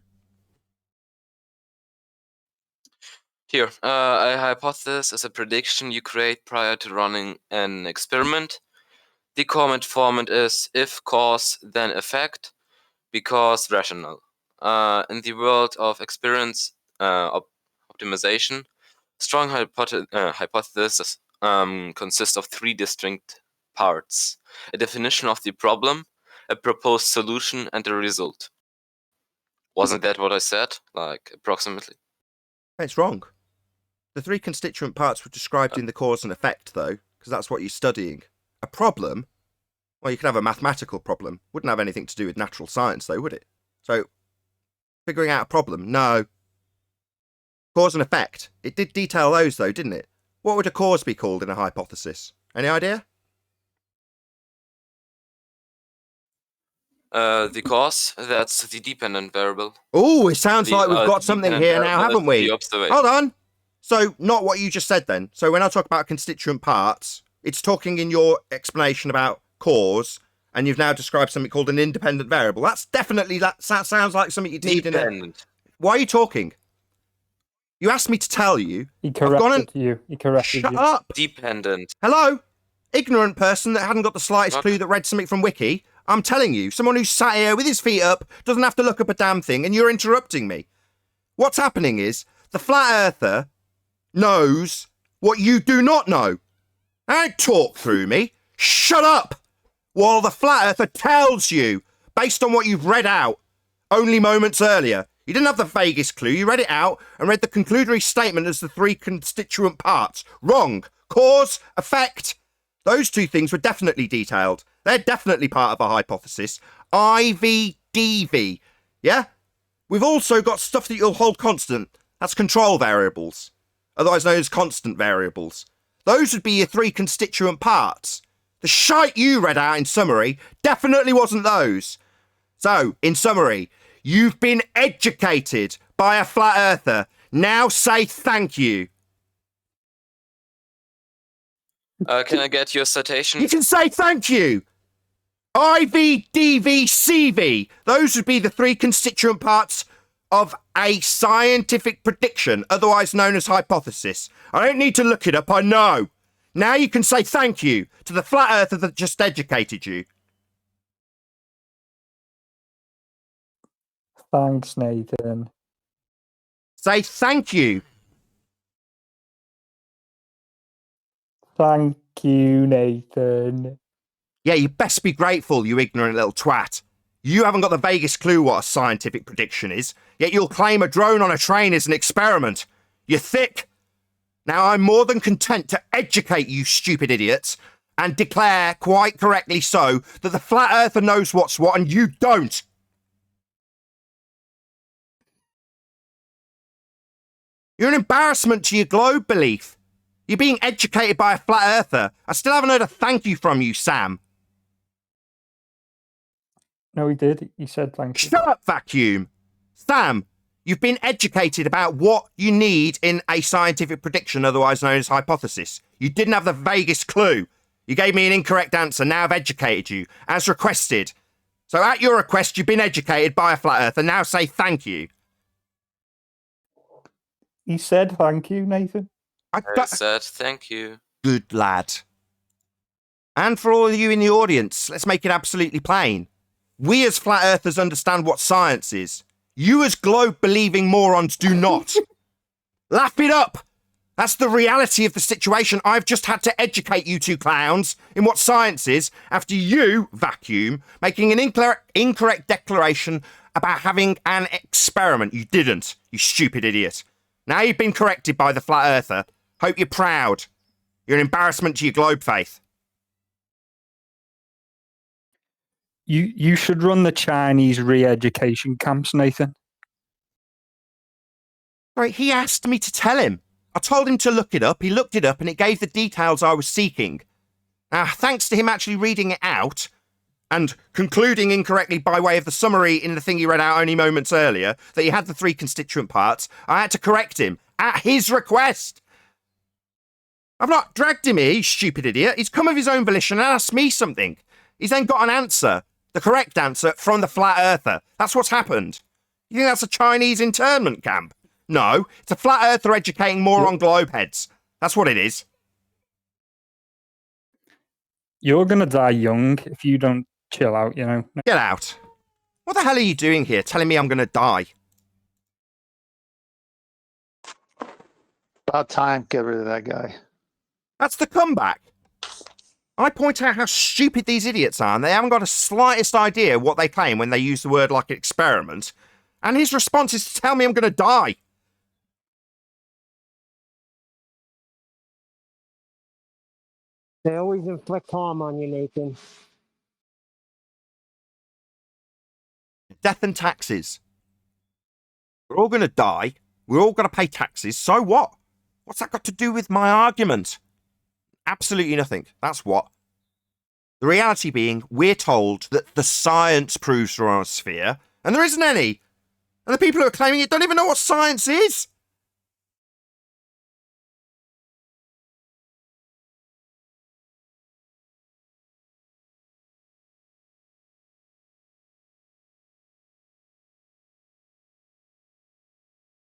Here, a hypothesis is a prediction you create prior to running an experiment. The common format is if cause then effect, because rational. In the world of experience optimization, strong hypotheses consist of 3 distinct parts, a definition of the problem, a proposed solution, and a result. Wasn't that what I said? Like, approximately? It's wrong. The three constituent parts were described in the cause and effect, though, because that's what you're studying. A problem? Well, you could have a mathematical problem. Wouldn't have anything to do with natural science, though, would it? So, figuring out a problem? No. Cause and effect. It did detail those, though, didn't it? What would a cause be called in a hypothesis? Any idea? The cause, that's the dependent variable. Oh, it sounds like we've got something here now, haven't we? Hold on. So, not what you just said then. So, when I talk about constituent parts, it's talking in your explanation about cause, and you've now described something called an independent variable. That's definitely, that sounds like something you'd need in a... Why are you talking? You asked me to tell you. He corrected you. He corrected you. Shut you. up. Dependent. Hello? Ignorant person that hadn't got the slightest clue that read something from Wiki. I'm telling you, someone who's sat here with his feet up doesn't have to look up a damn thing, and you're interrupting me. What's happening is the flat earther knows what you do not know. Don't talk through me. Shut up. While the flat earther tells you, based on what you've read out only moments earlier. You didn't have the vaguest clue. You read it out and read the conclusory statement as the three constituent parts. Wrong. Cause, effect. Those two things were definitely detailed. They're definitely part of a hypothesis. IVDV. Yeah? We've also got stuff that you'll hold constant. That's control variables. Otherwise known as constant variables. Those would be your three constituent parts. The shite you read out in summary definitely wasn't those. So, in summary, you've been educated by a flat earther. Now say thank you. Can I get your citation? You can say thank you. IVDVCV. Those would be the three constituent parts of a scientific prediction, otherwise known as hypothesis. I don't need to look it up, I know. Now you can say thank you to the flat earther that just educated you. Thanks, Nathan. Say thank you. Thank you, Nathan. Yeah, you best be grateful, you ignorant little twat. You haven't got the vaguest clue what a scientific prediction is, yet you'll claim a drone on a train is an experiment. You're thick. Now, I'm more than content to educate you stupid idiots and declare, quite correctly so, that the flat earther knows what's what and you don't. You're an embarrassment to your globe belief. You're being educated by a flat earther. I still haven't heard a thank you from you, Sam. No, he did. He said thank you. Shut up, vacuum. Sam, you've been educated about what you need in a scientific prediction, otherwise known as hypothesis. You didn't have the vaguest clue. You gave me an incorrect answer. Now I've educated you, as requested. So at your request, you've been educated by a flat earther. Now say thank you. He said thank you, Nathan. I said thank you. Good lad. And for all of you in the audience, let's make it absolutely plain. We as flat earthers understand what science is. You as globe-believing morons do not. Laugh it up. That's the reality of the situation. I've just had to educate you two clowns in what science is after you, vacuum, making an incorrect declaration about having an experiment. You didn't, you stupid idiot. Now you've been corrected by the flat earther. Hope you're proud. You're an embarrassment to your globe faith. You should run the Chinese re-education camps, Nathan. Right, he asked me to tell him. I told him to look it up. He looked it up and it gave the details I was seeking. Thanks to him actually reading it out and concluding incorrectly by way of the summary in the thing he read out only moments earlier, that he had the three constituent parts, I had to correct him at his request. I've not dragged him here, you stupid idiot. He's come of his own volition and asked me something. He's then got an answer, the correct answer, from the flat earther. That's what's happened. You think that's a Chinese internment camp? No, it's a flat earther educating moron globe heads. That's what it is. You're going to die young if you don't chill out, you know. Get out. What the hell are you doing here, telling me I'm going to die? About time, get rid of that guy. That's the comeback. I point out how stupid these idiots are, and they haven't got the slightest idea what they claim when they use the word like experiment. And his response is to tell me I'm going to die. They always inflict harm on you, Nathan. Death and taxes. We're all going to die. We're all going to pay taxes. So what? What's that got to do with my argument? Absolutely nothing. That's what. The reality being, we're told that the science proves we're on a sphere, and there isn't any. And the people who are claiming it don't even know what science is.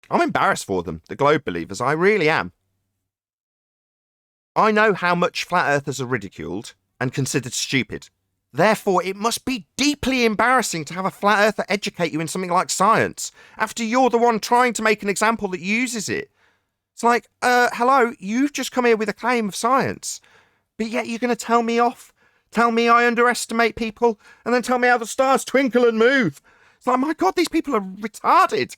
I'm embarrassed for them, the globe believers. I really am. I know how much flat earthers are ridiculed and considered stupid. Therefore, it must be deeply embarrassing to have a flat earther educate you in something like science, after you're the one trying to make an example that uses it. It's like, hello, you've just come here with a claim of science, but yet you're going to tell me off, tell me I underestimate people, and then tell me how the stars twinkle and move. It's like, my God, these people are retarded.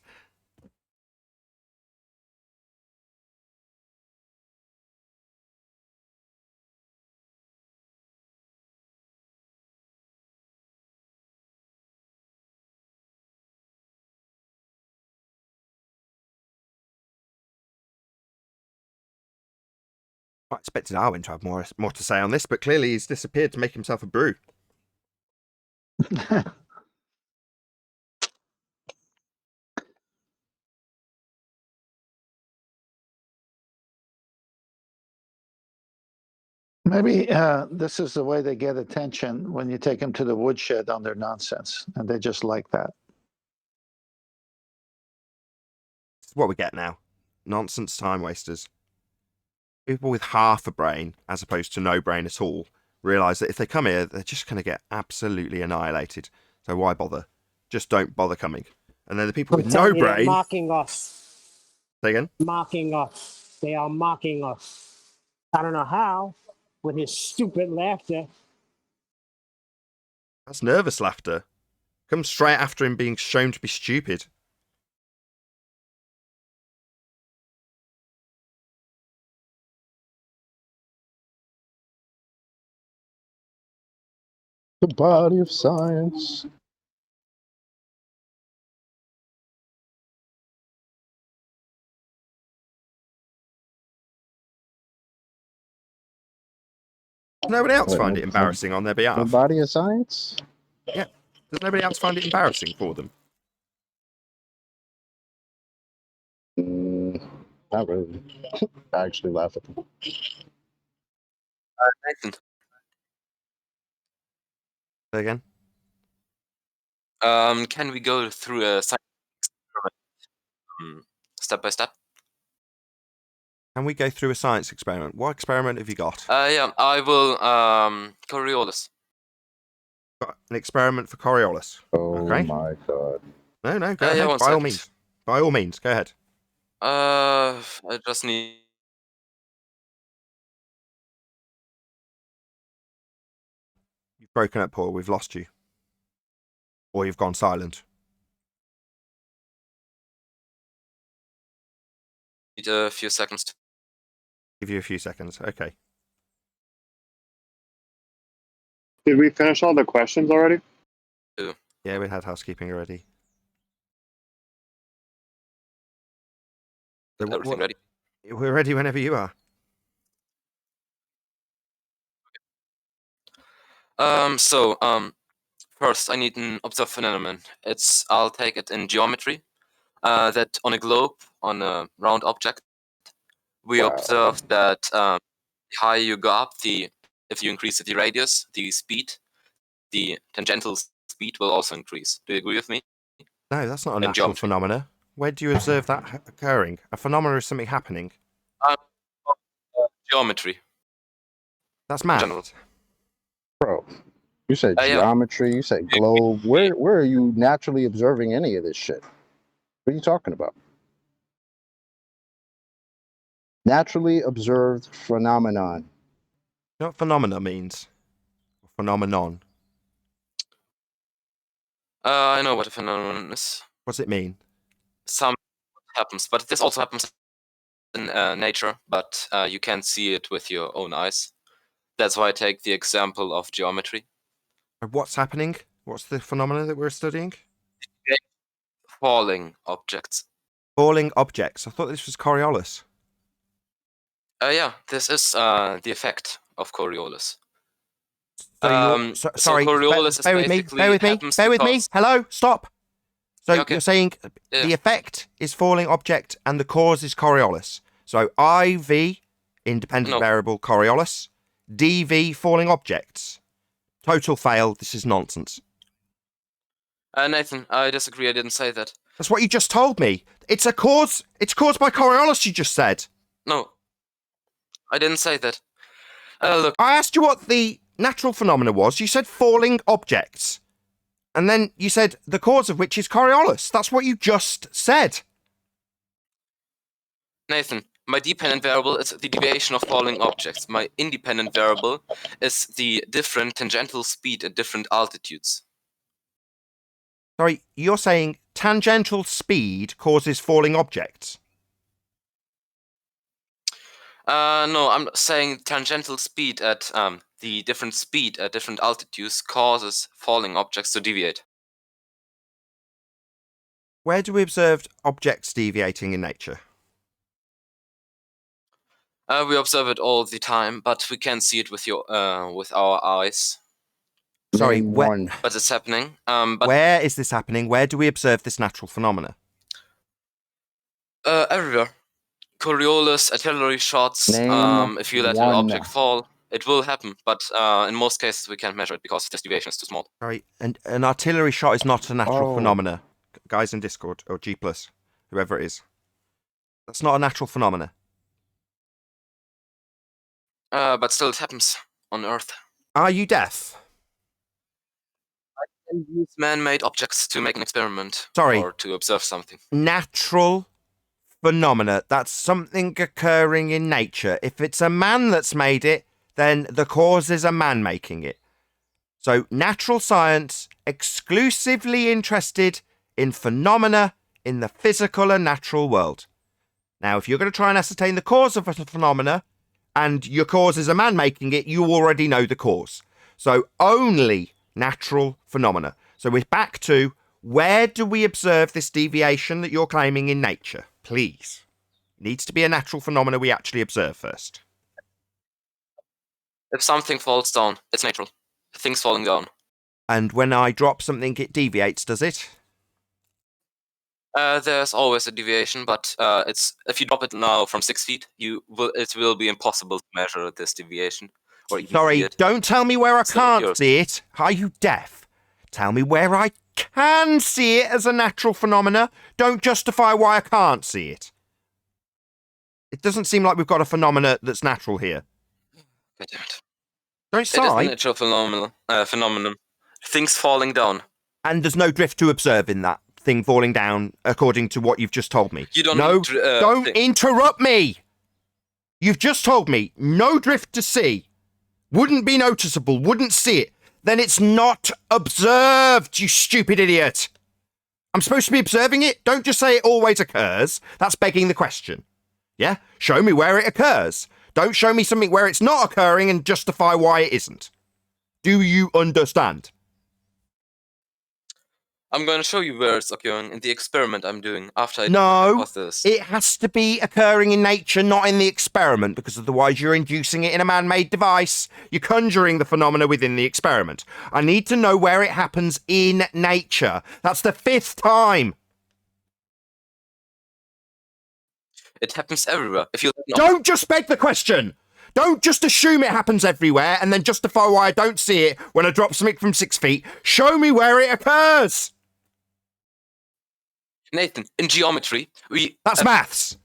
I expected Arwen to have more to say on this, but clearly he's disappeared to make himself a brew. Maybe this is the way they get attention when you take them to the woodshed on their nonsense, and they just like that. It's what we get now. Nonsense time wasters. People with half a brain, as opposed to no brain at all, realise that if they come here, they're just going to get absolutely annihilated. So why bother? Just don't bother coming. And then the people with no brain... mocking us. Say again? Mocking us. They are mocking us. I don't know how, with his stupid laughter. That's nervous laughter. Comes straight after him being shown to be stupid. The body of science. Does nobody else find it embarrassing on their behalf? The body of science? Yeah. Does nobody else find it embarrassing for them? Not really. I actually laugh at them. Nathan. Say again? Can we go through a science experiment step by step? Can we go through a science experiment? What experiment have you got? Yeah, I will Coriolis. Got an experiment for Coriolis. Oh okay. My God. No, go yeah, ahead. By all means. By all means, go ahead. I just need... You've broken up, Paul. We've lost you. Or you've gone silent. Need a few seconds. Give you a few seconds. Okay. Did we finish all the questions already? Yeah, we had housekeeping already. So Everything ready? We're ready whenever you are. First I need an observed phenomenon. I'll take it in geometry. That on a globe, on a round object, we observed that the higher you go up, if you increase the radius, the speed, the tangential speed will also increase. Do you agree with me? No, that's not a natural phenomena. Where do you observe that occurring? A phenomena is something happening. Geometry. That's math. Bro, you said geometry, you said globe. Where are you naturally observing any of this shit? What are you talking about? Naturally observed phenomenon. You know what phenomena means? Phenomenon. I know what a phenomenon is. What does it mean? Some happens, but this also happens in nature, but you can't see it with your own eyes. That's why I take the example of geometry. What's happening? What's the phenomena that we're studying? Falling objects. Falling objects. I thought this was Coriolis. Yeah, this is the effect of Coriolis. So sorry, Coriolis bear with me. Bear with me. Hello, stop. So Yeah, okay. you're saying the effect is falling object and the cause is Coriolis. So IV, independent variable Coriolis, DV, falling objects. Total fail. This is nonsense. Nathan, I disagree. I didn't say that. That's what you just told me. It's a cause. It's caused by Coriolis, you just said. No, I didn't say that. Look. I asked you what the natural phenomena was. You said falling objects. And then you said the cause of which is Coriolis. That's what you just said. Nathan, my dependent variable is the deviation of falling objects. My independent variable is the different tangential speed at different altitudes. Sorry, you're saying tangential speed causes falling objects? No, I'm saying tangential speed at the different speed at different altitudes causes falling objects to deviate. Where do we observe objects deviating in nature? We observe it all the time, but we can't see it with our eyes. Sorry, but it's happening. Where is this happening? Where do we observe this natural phenomena? Everywhere. Coriolis, artillery shots. If you let an object fall, it will happen. But in most cases, we can't measure it because this deviation is too small. Sorry, and an artillery shot is not a natural phenomena. Guys in Discord or G+, whoever it is. That's not a natural phenomena. But still, it happens on Earth. Are you deaf? I can use man-made objects to make an experiment. Sorry. Or to observe something. Natural phenomena. That's something occurring in nature. If it's a man that's made it, then the cause is a man making it. So natural science, exclusively interested in phenomena in the physical and natural world. Now, if you're going to try and ascertain the cause of a phenomena, and your cause is a man making it, you already know the cause. So only natural phenomena. So we're back to, where do we observe this deviation that you're claiming in nature? Please. It needs to be a natural phenomena we actually observe first. If something falls down, it's natural. Things falling down. And when I drop something, it deviates, does it? There's always a deviation, but it's if you drop it now from 6 feet, it will be impossible to measure this deviation. Or even Sorry, see it. don't tell me where I can't see it. Are you deaf? Tell me where I can see it as a natural phenomena. Don't justify why I can't see it. It doesn't seem like we've got a phenomena that's natural here. God damn it. Don't sigh. It is a natural phenomenon. Things falling down. And there's no drift to observe in that thing falling down, according to what you've just told me. You don't No, don't interrupt me. You've just told me no drift to see. Wouldn't be noticeable, wouldn't see it. Then it's not observed, you stupid idiot. I'm supposed to be observing it? Don't just say it always occurs. That's begging the question. Yeah? Show me where it occurs. Don't show me something where it's not occurring and justify why it isn't. Do you understand? I'm going to show you where it's occurring in the experiment I'm doing after I No, this. it has to be occurring in nature, not in the experiment, because otherwise you're inducing it in a man-made device. You're conjuring the phenomena within the experiment. I need to know where it happens in nature. That's the 5th time. It happens everywhere. If you Don't just beg the question. Don't just assume it happens everywhere and then justify why I don't see it when I drop something from 6 feet. Show me where it occurs. Nathan, in geometry, That's maths.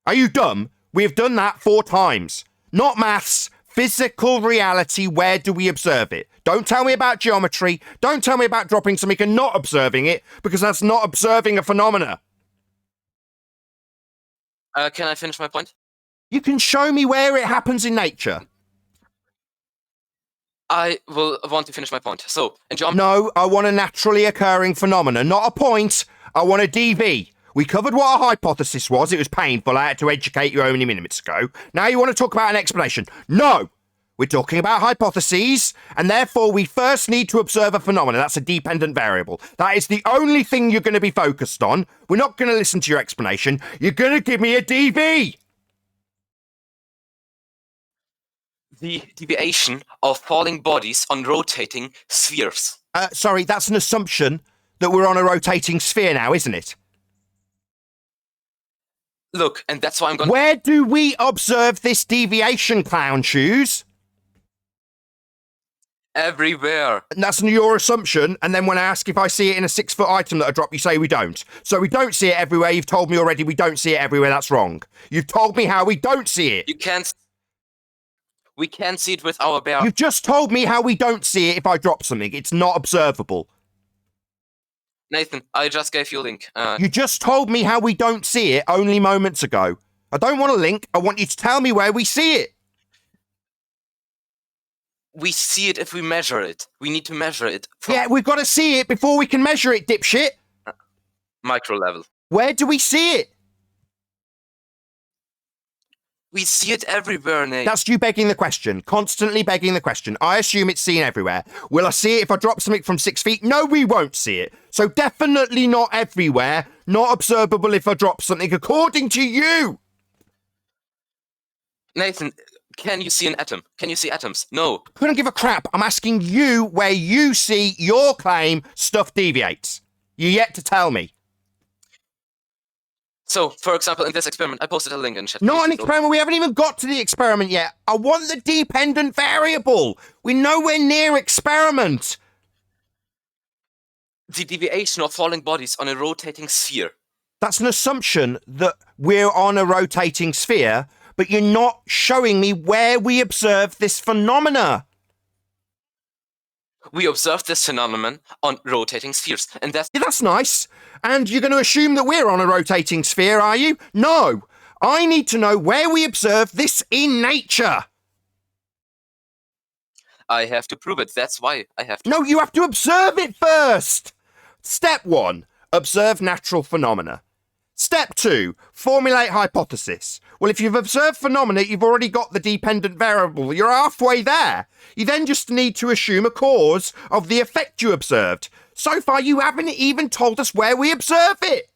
Are you dumb? We have done that 4 times. Not maths. Physical reality. Where do we observe it? Don't tell me about geometry. Don't tell me about dropping something and not observing it, because that's not observing a phenomena. Can I finish my point? You can show me where it happens in nature. I will want to finish my point. So, in geometry... No, I want a naturally occurring phenomenon, not a point. I want a DV. We covered what a hypothesis was. It was painful. I had to educate you only minutes ago. Now you want to talk about an explanation. No! We're talking about hypotheses, and therefore we first need to observe a phenomenon. That's a dependent variable. That is the only thing you're going to be focused on. We're not going to listen to your explanation. You're going to give me a DV! The deviation of falling bodies on rotating spheres. Sorry, that's an assumption that we're on a rotating sphere now, isn't it? Look, and that's why I'm going... Where do we observe this deviation, clown shoes? Everywhere. And that's your assumption, and then when I ask if I see it in a 6-foot item that I drop, you say we don't. So we don't see it everywhere. You've told me already we don't see it everywhere. That's wrong. You've told me how we don't see it. You can't... We can't see it with our bare... You've just told me how we don't see it if I drop something. It's not observable. Nathan, I just gave you a link. You just told me how we don't see it only moments ago. I don't want a link. I want you to tell me where we see it. We see it if we measure it. We need to measure it. Yeah, we've got to see it before we can measure it, dipshit. Micro level. Where do we see it? We see it everywhere, Nate. That's you begging the question. Constantly begging the question. I assume it's seen everywhere. Will I see it if I drop something from 6 feet? No, we won't see it. So definitely not everywhere. Not observable if I drop something, according to you. Nathan, can you see an atom? Can you see atoms? No. I don't give a crap. I'm asking you where you see your claim stuff deviates. You're yet to tell me. So, for example, in this experiment, I posted a link in chat. Not an experiment. We haven't even got to the experiment yet. I want the dependent variable. We're nowhere near experiment. The deviation of falling bodies on a rotating sphere. That's an assumption that we're on a rotating sphere, but you're not showing me where we observe this phenomena. We observe this phenomenon on rotating spheres, and that's... Yeah, that's nice. And you're going to assume that we're on a rotating sphere, are you? No. I need to know where we observe this in nature. I have to prove it. That's why I have to... No, you have to observe it first. Step 1, observe natural phenomena. Step 2, formulate hypothesis. Well, if you've observed phenomena, you've already got the dependent variable. You're halfway there. You then just need to assume a cause of the effect you observed. So far, you haven't even told us where we observe it.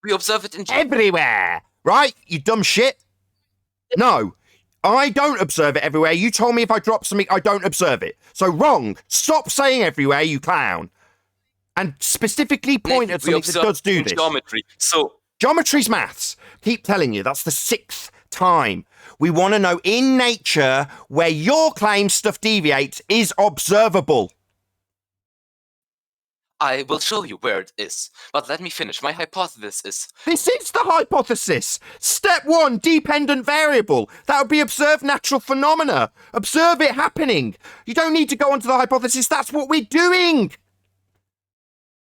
We observe it in... Everywhere. Right, you dumb shit? No, I don't observe it everywhere. You told me if I drop something, I don't observe it. So wrong. Stop saying everywhere, you clown. And specifically point at something that does do this. Geometry. So geometry's maths. Keep telling you, that's the 6th time. We want to know in nature where your claim stuff deviates is observable. I will show you where it is. But let me finish. My hypothesis is... This is the hypothesis. Step 1, dependent variable. That would be observe natural phenomena. Observe it happening. You don't need to go on to the hypothesis. That's what we're doing.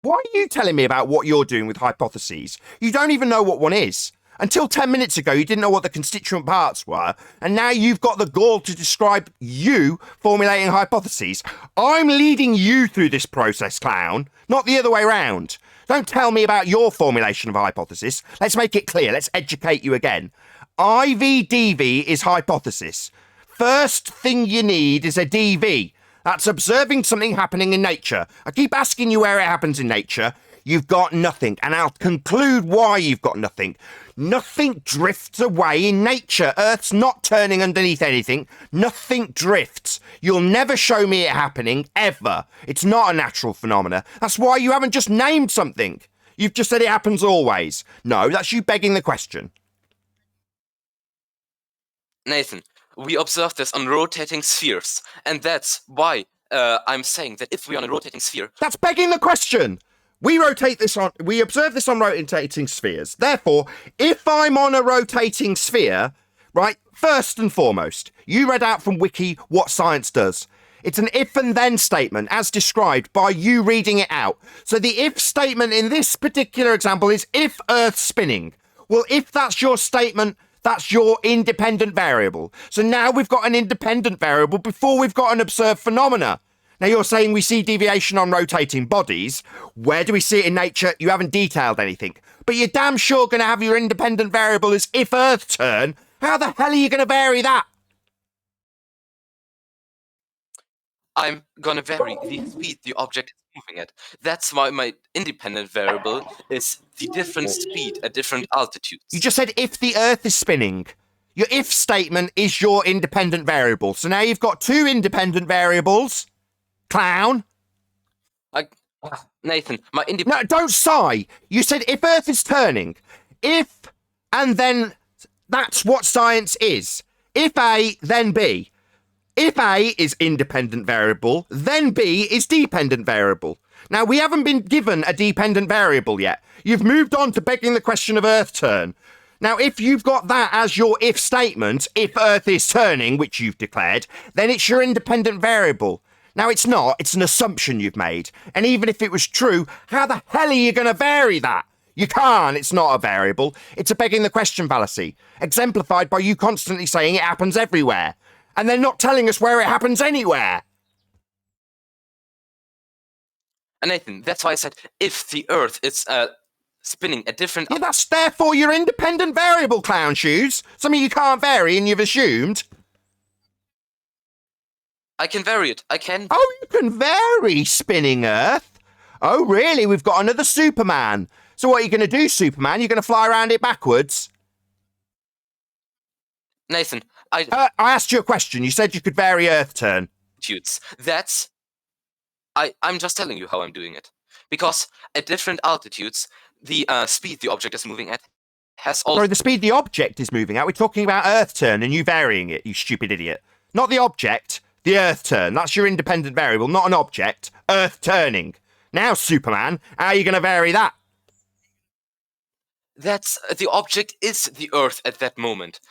Why are you telling me about what you're doing with hypotheses? You don't even know what one is. Until 10 minutes ago, you didn't know what the constituent parts were, and now you've got the gall to describe you formulating hypotheses. I'm leading you through this process, clown, not the other way around. Don't tell me about your formulation of a hypothesis. Let's make it clear. Let's educate you again. IVDV is hypothesis. First thing you need is a DV. That's observing something happening in nature. I keep asking you where it happens in nature. You've got nothing, and I'll conclude why you've got nothing. Nothing drifts away in nature. Earth's not turning underneath anything. Nothing drifts. You'll never show me it happening, ever. It's not a natural phenomena. That's why you haven't just named something. You've just said it happens always. No, that's you begging the question. Nathan, we observe this on rotating spheres, and that's why I'm saying that if we're on a rotating sphere... That's begging the question! We observe this on rotating spheres. Therefore, if I'm on a rotating sphere, right, first and foremost, you read out from Wiki what science does. It's an if and then statement, as described by you reading it out. So the if statement in this particular example is if Earth's spinning. Well, if that's your statement, That's your independent variable. So now we've got an independent variable before we've got an observed phenomena. Now you're saying we see deviation on rotating bodies. Where do we see it in nature? You haven't detailed anything. But you're damn sure going to have your independent variable as if Earth turn. How the hell are you going to vary that? I'm gonna vary the speed the object is moving at. That's why my independent variable is the different speed at different altitudes. You just said if the Earth is spinning. Your if statement is your independent variable. So now you've got two independent variables. Clown. Nathan, my No, don't sigh. You said if Earth is turning. If, and then that's what science is. If A, then B. If A is independent variable, then B is dependent variable. Now, we haven't been given a dependent variable yet. You've moved on to begging the question of Earth turn. Now, if you've got that as your if statement, if Earth is turning, which you've declared, then it's your independent variable. Now, it's not. It's an assumption you've made. And even if it was true, how the hell are you going to vary that? You can't. It's not a variable. It's a begging the question fallacy, exemplified by you constantly saying it happens everywhere. And they're not telling us where it happens anywhere. And Nathan, that's why I said if the Earth is spinning a different... Yeah, that's therefore your independent variable, clown shoes. Something you can't vary and you've assumed. I can vary it. I can... Oh, you can vary spinning Earth? Oh, really? We've got another Superman. So what are you going to do, Superman? You're going to fly around it backwards? Nathan, I asked you a question. You said you could vary Earth turn. That's... I'm just telling you how I'm doing it. Because at different altitudes, the speed the object is moving at has also... Sorry, the speed the object is moving at. We're talking about Earth turn and you varying it, you stupid idiot. Not the object, the Earth turn. That's your independent variable, not an object. Earth turning. Now, Superman, how are you going to vary that? That's the object is the Earth at that moment.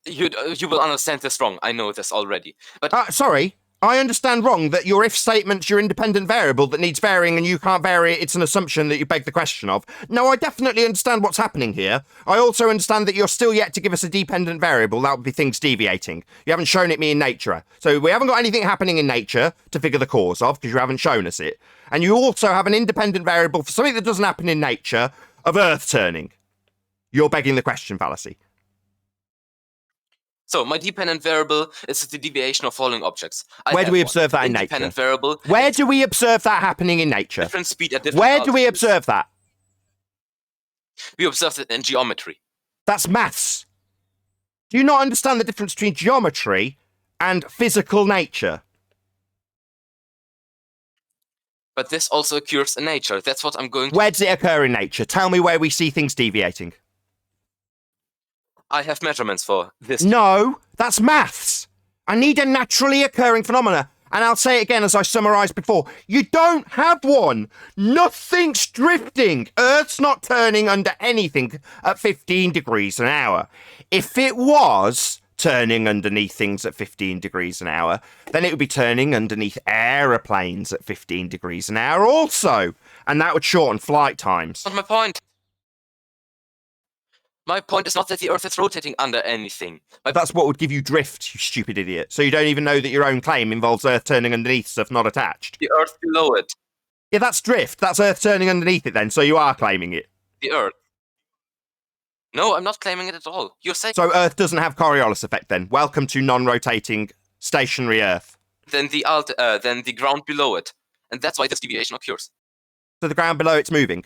You will understand this wrong. I know this already. But sorry, I understand wrong that your if statement's your independent variable that needs varying and you can't vary it. It's an assumption that you beg the question of. No, I definitely understand what's happening here. I also understand that you're still yet to give us a dependent variable. That would be things deviating. You haven't shown it me in nature. So we haven't got anything happening in nature to figure the cause of because you haven't shown us it. And you also have an independent variable for something that doesn't happen in nature of Earth turning. You're begging the question fallacy. So my dependent variable is the deviation of falling objects. Where do we observe that in nature? Independent variable. Where do we observe that happening in nature? Different speed at different Where altitudes. do we observe that? We observe it in geometry. That's maths. Do you not understand the difference between geometry and physical nature? But this also occurs in nature. That's what I'm going to... Where does it occur in nature? Tell me where we see things deviating. I have measurements for this. No, that's maths. I need a naturally occurring phenomena. And I'll say it again as I summarised before. You don't have one. Nothing's drifting. Earth's not turning under anything at 15 degrees an hour. If it was turning underneath things at 15 degrees an hour, then it would be turning underneath aeroplanes at 15 degrees an hour also. And that would shorten flight times. That's my point. My point is not that the Earth is rotating under anything. That's what would give you drift, you stupid idiot. So you don't even know that your own claim involves Earth turning underneath stuff not attached. The Earth below it. Yeah, that's drift. That's Earth turning underneath it then, so you are claiming it. The Earth. No, I'm not claiming it at all. You're saying... So Earth doesn't have Coriolis effect then. Welcome to non-rotating, stationary Earth. Then the ground below it. And that's why this deviation occurs. So the ground below it's moving?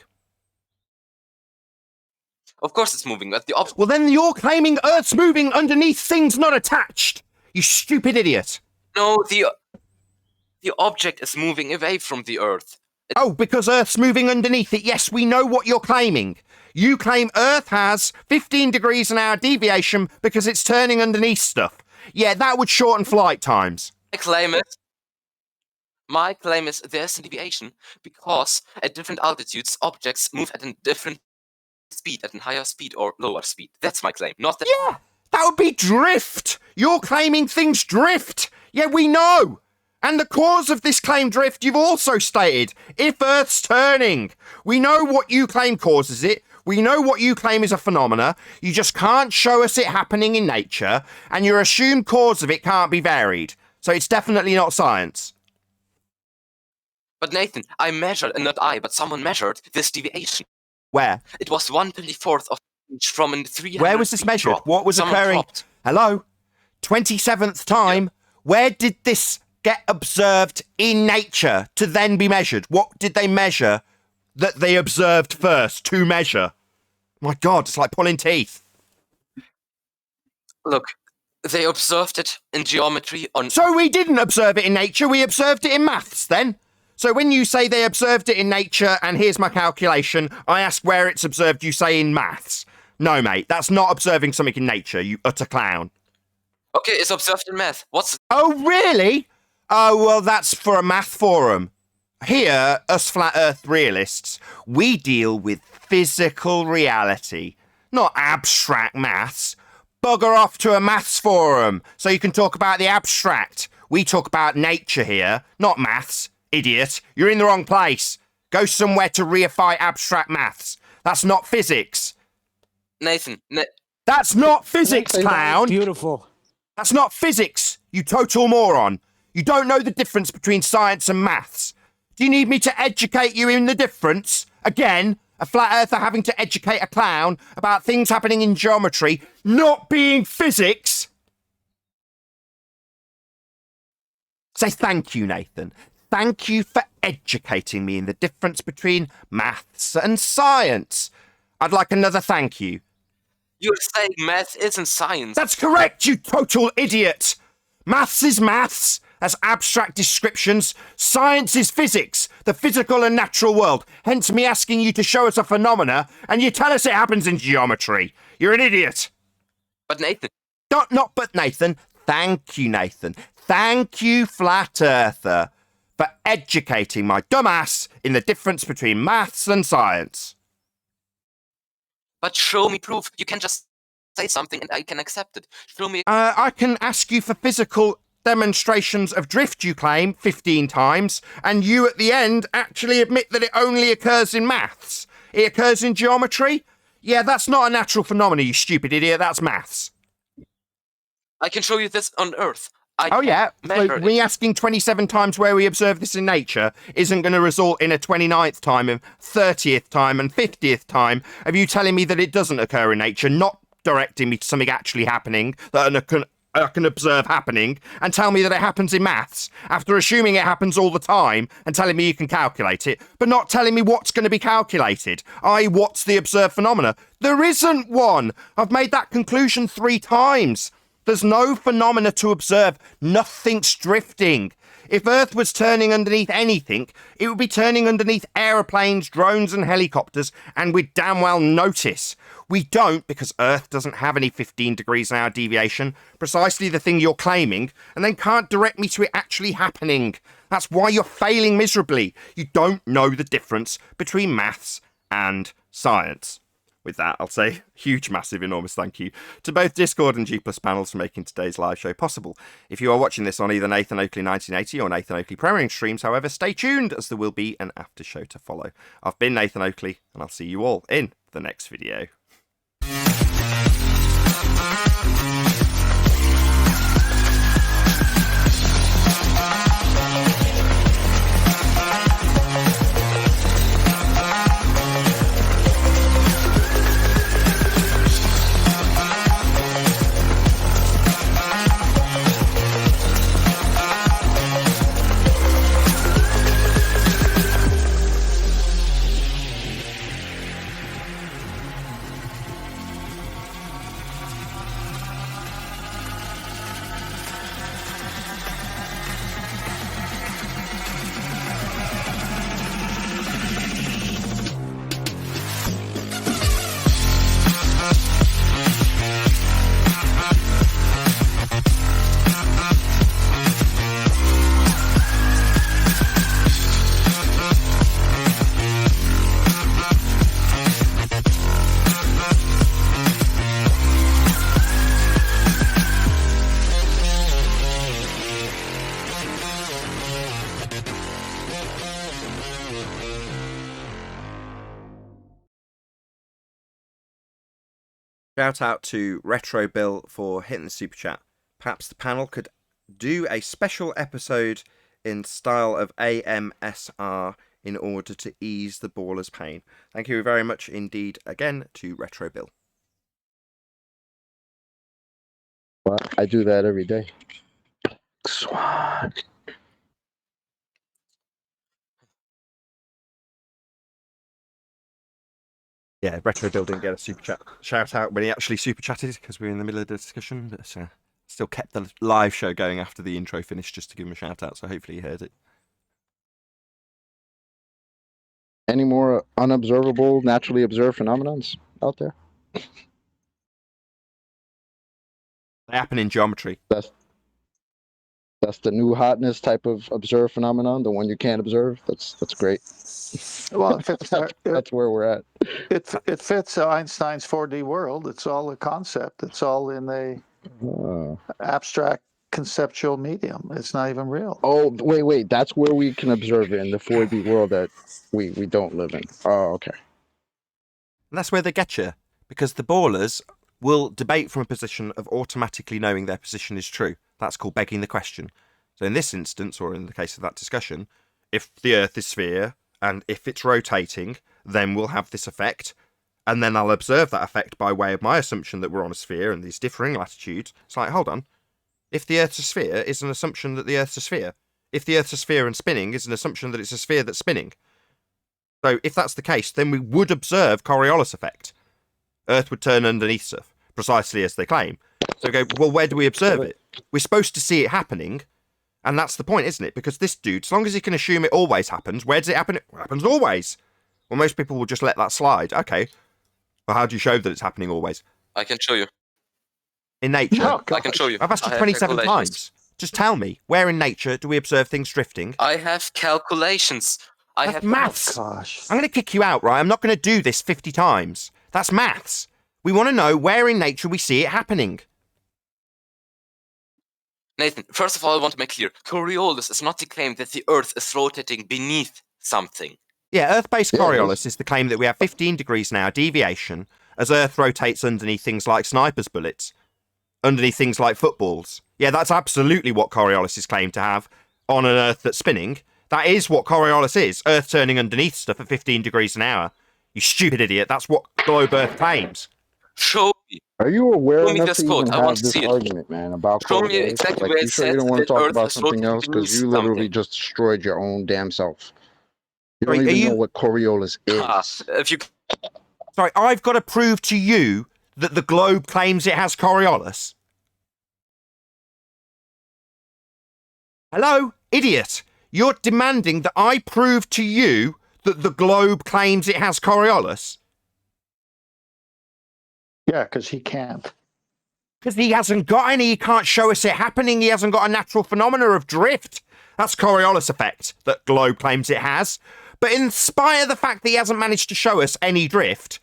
Of course it's moving. But well, then you're claiming Earth's moving underneath things not attached. You stupid idiot. No, the object is moving away from the Earth. Oh, because Earth's moving underneath it. Yes, we know what you're claiming. You claim Earth has 15 degrees an hour deviation because it's turning underneath stuff. Yeah, that would shorten flight times. My claim is there's a deviation because at different altitudes, objects move at a different speed, at a higher speed or lower speed. That's my claim, not that... Yeah, that would be drift. You're claiming things drift. Yeah, we know. And the cause of this claim drift, you've also stated, if Earth's turning. We know what you claim causes it. We know what you claim is a phenomena. You just can't show us it happening in nature, and your assumed cause of it can't be varied. So it's definitely not science. But Nathan, I measured, and not I, but someone measured this deviation. Where? It was 1/24th of an inch from a 300. Where was this measured? Drop. What was Someone occurring? dropped. Hello? 27th time? Yeah. Where did this get observed in nature to then be measured? What did they measure that they observed first to measure? My God, it's like pulling teeth. Look, they observed it in geometry on... So we didn't observe it in nature, we observed it in maths then? So when you say they observed it in nature and here's my calculation, I ask where it's observed, you say in maths. No, mate, that's not observing something in nature, you utter clown. Okay, it's observed in math. What's... Oh, really? Oh, well, that's for a math forum. Here, us flat earth realists, we deal with physical reality, not abstract maths. Bugger off to a maths forum so you can talk about the abstract. We talk about nature here, not maths. Idiot, you're in the wrong place. Go somewhere to reify abstract maths. That's not physics. Nathan, that's not physics, clown. Beautiful. That's not physics, you total moron. You don't know the difference between science and maths. Do you need me to educate you in the difference? Again, a flat earther having to educate a clown about things happening in geometry not being physics? Say thank you, Nathan. Thank you for educating me in the difference between maths and science. I'd like another thank you. You're saying math isn't science. That's correct, you total idiot. Maths is maths. That's abstract descriptions. Science is physics, the physical and natural world. Hence me asking you to show us a phenomena, and you tell us it happens in geometry. You're an idiot. But Nathan... Not but Nathan. Thank you, Nathan. Thank you, flat earther, for educating my dumbass in the difference between maths and science. But show me proof. You can just say something and I can accept it. Show me... I can ask you for physical demonstrations of drift, you claim, 15 times, and you at the end actually admit that it only occurs in maths. It occurs in geometry? Yeah, that's not a natural phenomenon, you stupid idiot. That's maths. I can show you this on Earth. Oh yeah, so me asking 27 times where we observe this in nature isn't going to result in a 29th time and 30th time and 50th time of you telling me that it doesn't occur in nature, not directing me to something actually happening that I can observe happening, and tell me that it happens in maths, after assuming it happens all the time and telling me you can calculate it, but not telling me what's going to be calculated, i.e. what's the observed phenomena. There isn't one! I've made that conclusion 3 times. There's no phenomena to observe. Nothing's drifting. If Earth was turning underneath anything, it would be turning underneath aeroplanes, drones and helicopters, and we'd damn well notice. We don't, because Earth doesn't have any 15 degrees an hour deviation, precisely the thing you're claiming, and then can't direct me to it actually happening. That's why you're failing miserably. You don't know the difference between maths and science. With that, I'll say huge, massive, enormous thank you to both Discord and G+ panels for making today's live show possible. If you are watching this on either Nathan Oakley 1980 or Nathan Oakley Premiering streams, however, stay tuned as there will be an after show to follow. I've been Nathan Oakley, and I'll see you all in the next video. Shout out to Retro Bill for hitting the super chat. Perhaps the panel could do a special episode in style of AMSR in order to ease the baller's pain. Thank you very much indeed again to Retro Bill. Well, I do that every day. Swan. Yeah, Retro Bill didn't get a super chat shout out when he actually super chatted because we were in the middle of the discussion, but still kept the live show going after the intro finished just to give him a shout out, so hopefully he heard it. Any more unobservable, naturally observed phenomenons out there? They happen in geometry. That's the new hotness type of observed phenomenon, the one you can't observe. That's great. Well, it fits, that's where we're at. It fits Einstein's 4D world. It's all a concept. It's all in a abstract conceptual medium. It's not even real. Oh, wait. That's where we can observe it in the 4D world that we don't live in. Oh, okay. And that's where they get you, because the ballers will debate from a position of automatically knowing their position is true. That's called begging the question. So in this instance, or in the case of that discussion, if the Earth is sphere and if it's rotating, then we'll have this effect. And then I'll observe that effect by way of my assumption that we're on a sphere and these differing latitudes. It's like, hold on. If the Earth's a sphere, is an assumption that the Earth's a sphere. If the Earth's a sphere and spinning, is an assumption that it's a sphere that's spinning. So if that's the case, then we would observe Coriolis effect. Earth would turn underneath stuff, precisely as they claim. So go, well, where do we observe it? We're supposed to see it happening, and that's the point, isn't it? Because this dude, as long as he can assume it always happens, where does it happen? It happens always. Well, most people will just let that slide. Okay, well, how do you show that it's happening always? I can show you. In nature? Oh, I can show you. I've asked you I have 27 calculations. times. Just tell me, where in nature do we observe things drifting? I have calculations. I That's have maths. Gosh. I'm going to kick you out, right? I'm not going to do this 50 times. That's maths. We want to know where in nature we see it happening. Nathan, first of all, I want to make clear, Coriolis is not the claim that the Earth is rotating beneath something. Yeah, Earth-based Coriolis is the claim that we have 15 degrees an hour deviation as Earth rotates underneath things like snipers' bullets, underneath things like footballs. Yeah, that's absolutely what Coriolis is claimed to have on an Earth that's spinning. That is what Coriolis is, Earth turning underneath stuff at 15 degrees an hour. You stupid idiot, that's what globe Earth claims. Show me. Are you aware Show me enough this to quote. even I want have to this see it. argument, man, about Show me Coriolis? exactly Like, where you it sure you says don't want to that talk Earth about is something rotating else? Because beneath you literally something. just destroyed your own damn self. You Sorry, don't even are know you- what Coriolis Ah, is. if you Sorry, I've got to prove to you that the globe claims it has Coriolis. Hello? Idiot. You're demanding that I prove to you that the globe claims it has Coriolis? Yeah, because he can't. Because he hasn't got any. He can't show us it happening. He hasn't got a natural phenomena of drift. That's Coriolis effect that globe claims it has. But in spite of the fact that he hasn't managed to show us any drift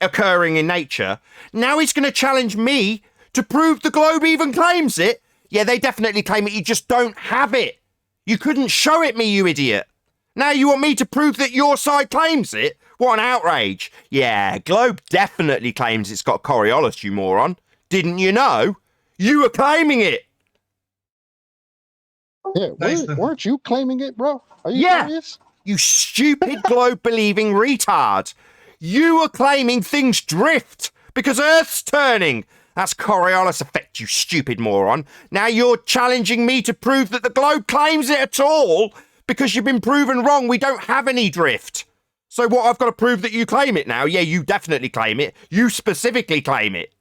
occurring in nature, now he's going to challenge me to prove the globe even claims it. Yeah, they definitely claim it. You just don't have it. You couldn't show it me, you idiot. Now you want me to prove that your side claims it? What an outrage. Yeah, globe definitely claims it's got Coriolis, you moron. Didn't you know? You were claiming it. Yeah, weren't you claiming it, bro? Are you serious? You stupid globe-believing retard. You were claiming things drift because Earth's turning. That's Coriolis effect, you stupid moron. Now you're challenging me to prove that the globe claims it at all because you've been proven wrong. We don't have any drift. So what, I've got to prove that you claim it now? Yeah, you definitely claim it. You specifically claim it.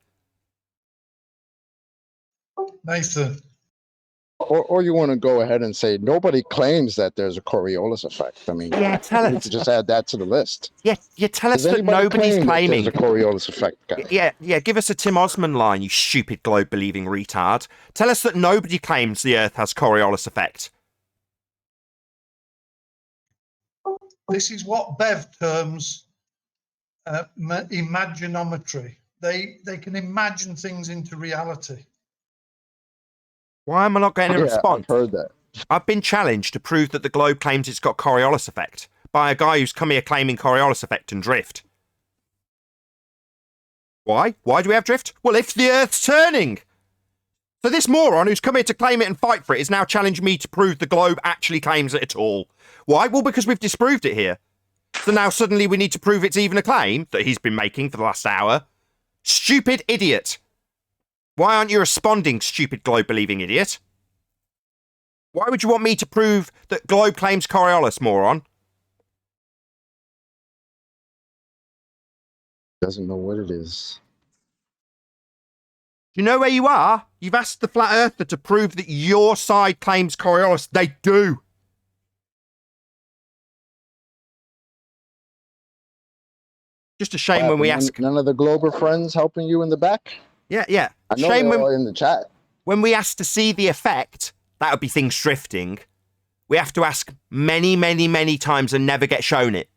Nathan. Or you want to go ahead and say nobody claims that there's a Coriolis effect. I mean, Yeah, tell you need us. to just add that to the list. Yeah, tell us Does that anybody nobody's claim that claiming. there's a Coriolis effect, guy? Yeah, give us a Tim Osman line, you stupid globe-believing retard. Tell us that nobody claims the Earth has Coriolis effect. This is what Bev terms imaginometry. They can imagine things into reality. Why am I not getting a response? I've heard that. I've been challenged to prove that the globe claims it's got Coriolis effect by a guy who's come here claiming Coriolis effect and drift. Why? Why do we have drift? Well, if the Earth's turning. So this moron who's come here to claim it and fight for it is now challenging me to prove the globe actually claims it at all. Why? Well, because we've disproved it here. So now suddenly we need to prove it's even a claim that he's been making for the last hour. Stupid idiot. Why aren't you responding, stupid globe-believing idiot? Why would you want me to prove that globe claims Coriolis, moron? Doesn't know what it is. Do you know where you are? You've asked the flat earther to prove that your side claims Coriolis. They do. Just a shame when we ask. None of the Glober friends helping you in the back? Yeah, yeah. I know Shame they're when, all in the chat. When we ask to see the effect, that would be things drifting. We have to ask many, many, many times and never get shown it.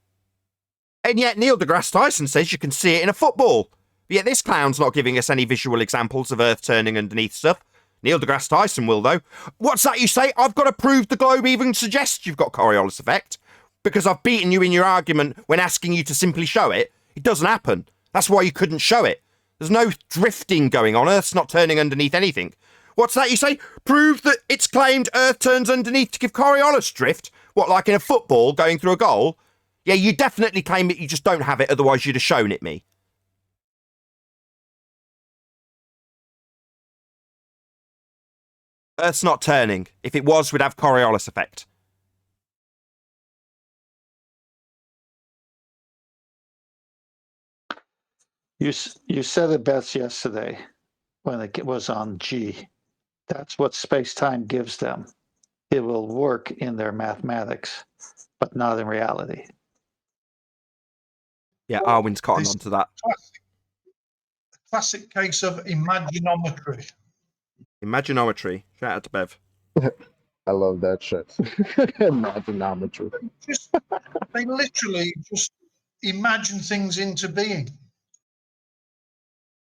And yet Neil deGrasse Tyson says you can see it in a football. But yet this clown's not giving us any visual examples of Earth turning underneath stuff. Neil deGrasse Tyson will, though. What's that you say? I've got to prove the globe even suggests you've got Coriolis effect. Because I've beaten you in your argument when asking you to simply show it. It doesn't happen. That's why you couldn't show it. There's no drifting going on. Earth's not turning underneath anything. What's that you say? Prove that it's claimed Earth turns underneath to give Coriolis drift? What, like in a football going through a goal? Yeah, you definitely claim it, you just don't have it, otherwise you'd have shown it me. Earth's not turning. If it was, we'd have Coriolis effect. You said it best yesterday when it was on G. That's what space-time gives them. It will work in their mathematics, but not in reality. Yeah, Arwin's cotton onto that. Classic case of imaginometry. Imaginometry. Shout out to Bev. I love that shit. Imaginometry. They literally just imagine things into being.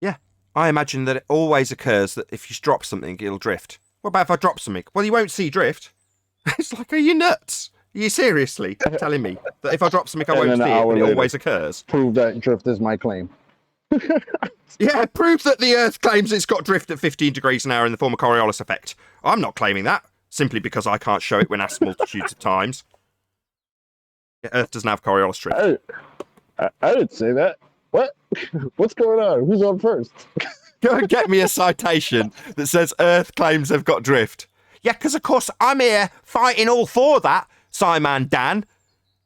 Yeah, I imagine that it always occurs that if you drop something, it'll drift. What about if I drop something? Well, you won't see drift. It's like, are you nuts? Are you seriously telling me that if I drop something, I won't see it, but it always occurs? Prove that drift is my claim. Yeah, prove that the Earth claims it's got drift at 15 degrees an hour in the form of Coriolis effect. I'm not claiming that, simply because I can't show it when asked multitudes of times. Yeah, Earth doesn't have Coriolis drift. I didn't say that. What? What's going on? Who's on first? Go and get me a citation that says Earth claims they've got drift. Yeah, because of course I'm here fighting all for that, Simon Dan.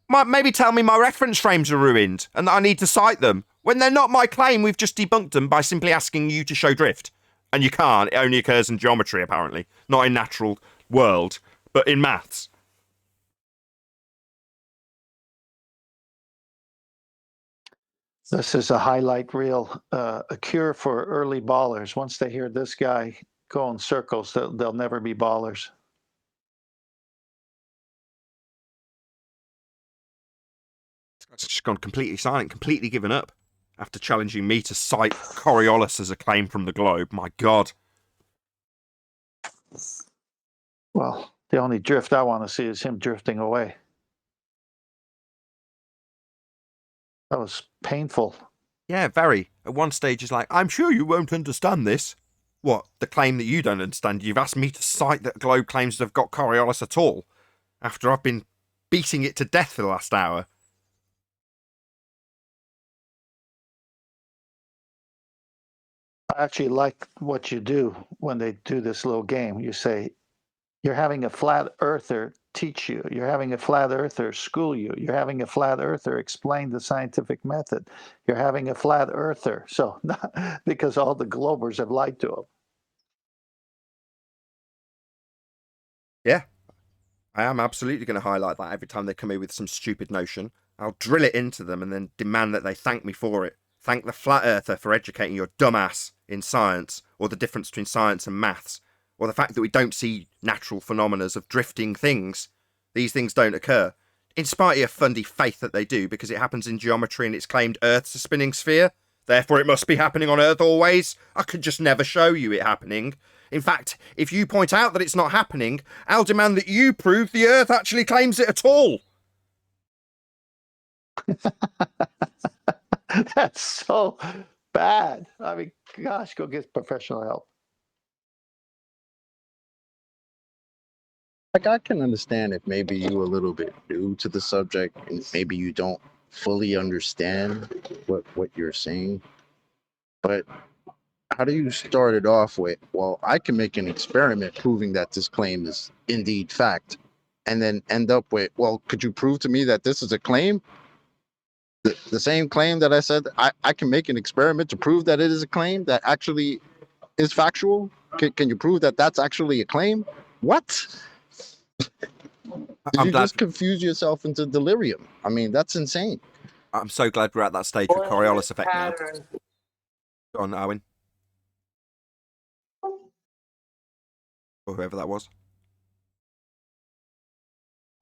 Maybe tell me my reference frames are ruined and that I need to cite them. When they're not my claim, we've just debunked them by simply asking you to show drift. And you can't. It only occurs in geometry, apparently. Not in natural world, but in maths. This is a highlight reel, a cure for early ballers. Once they hear this guy go in circles, they'll never be ballers. It's just gone completely silent, completely given up after challenging me to cite Coriolis as a claim from the globe. My God. Well, the only drift I want to see is him drifting away. That was painful. Yeah, very. At one stage, he's like, I'm sure you won't understand this. What? The claim that you don't understand? You've asked me to cite that globe claims they've got Coriolis at all, after I've been beating it to death for the last hour. I actually like what you do when they do this little game. You say, you're having a flat earther teach you. You're having a flat earther school you. You're having a flat earther explain the scientific method. You're having a flat earther. So, because all the globers have lied to him. Yeah, I am absolutely going to highlight that every time they come in with some stupid notion. I'll drill it into them and then demand that they thank me for it. Thank the flat earther for educating your dumbass in science, or the difference between science and maths, or the fact that we don't see natural phenomena of drifting things. These things don't occur. In spite of your fundy faith that they do, because it happens in geometry and it's claimed Earth's a spinning sphere, therefore it must be happening on Earth always. I could just never show you it happening. In fact, if you point out that it's not happening, I'll demand that you prove the Earth actually claims it at all. That's so bad. I mean, gosh, go get professional help. Like, I can understand if maybe you're a little bit new to the subject and maybe you don't fully understand what you're saying. But how do you start it off with, well, I can make an experiment proving that this claim is indeed fact, and then end up with, well, could you prove to me that this is a claim? The same claim that I said I can make an experiment to prove that it is a claim that actually is factual? Can you prove that that's actually a claim? What? Did you just confuse yourself into delirium? I mean, that's insane. I'm so glad we're at that stage with Coriolis effect now. Go on, Arwin. Or whoever that was.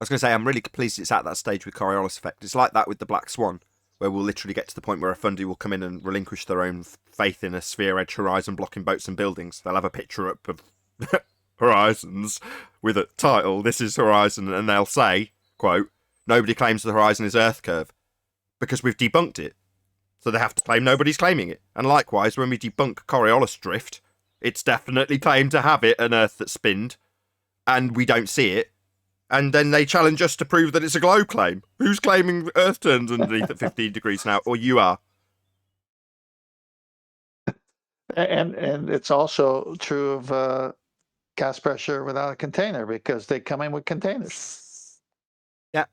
I was going to say, I'm really pleased it's at that stage with Coriolis effect. It's like that with the Black Swan, where we'll literally get to the point where a funder will come in and relinquish their own faith in a sphere-edge horizon blocking boats and buildings. They'll have a picture up of horizons with a title, "This is Horizon," and they'll say, quote, "Nobody claims the horizon is Earth curve," because we've debunked it. So they have to claim nobody's claiming it. And likewise, when we debunk Coriolis drift, it's definitely claimed to have it, an Earth that's spinned, and we don't see it. And then they challenge us to prove that it's a globe claim. Who's claiming Earth turns underneath at 15 degrees now? Or you are. And it's also true of gas pressure without a container, because they come in with containers. Yeah.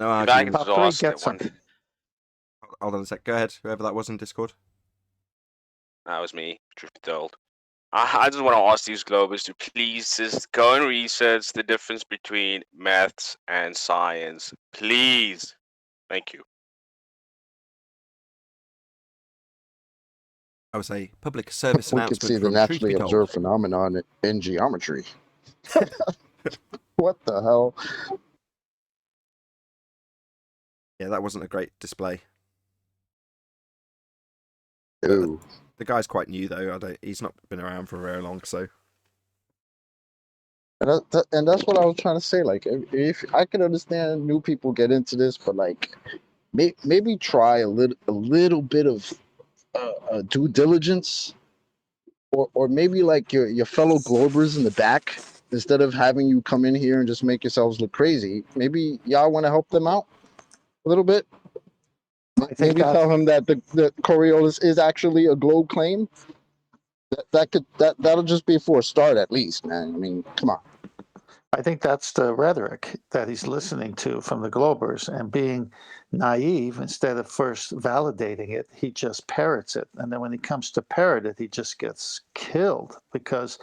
No, I exhausted one. Hold on a sec. Go ahead. Whoever that was in Discord. That was me, truth be told. I just want to ask these Globers to please just go and research the difference between maths and science. Please. Thank you. I was a public service We announcement. could see the from naturally Truth Be observed Told. phenomenon in geometry. What the hell? Yeah, that wasn't a great display. Ooh. The guy's quite new though. He's not been around for very long, so. And that's what I was trying to say. Like, if I could understand new people get into this, but like, maybe try a little bit of due diligence, or maybe like your fellow Globers in the back, instead of having you come in here and just make yourselves look crazy. Maybe y'all want to help them out a little bit. Maybe tell him that the Coriolis is actually a globe claim. That'll just be for a start, at least, man. I mean, come on. I think that's the rhetoric that he's listening to from the Globers, and being naive, instead of first validating it, he just parrots it. And then when he comes to parrot it, he just gets killed, because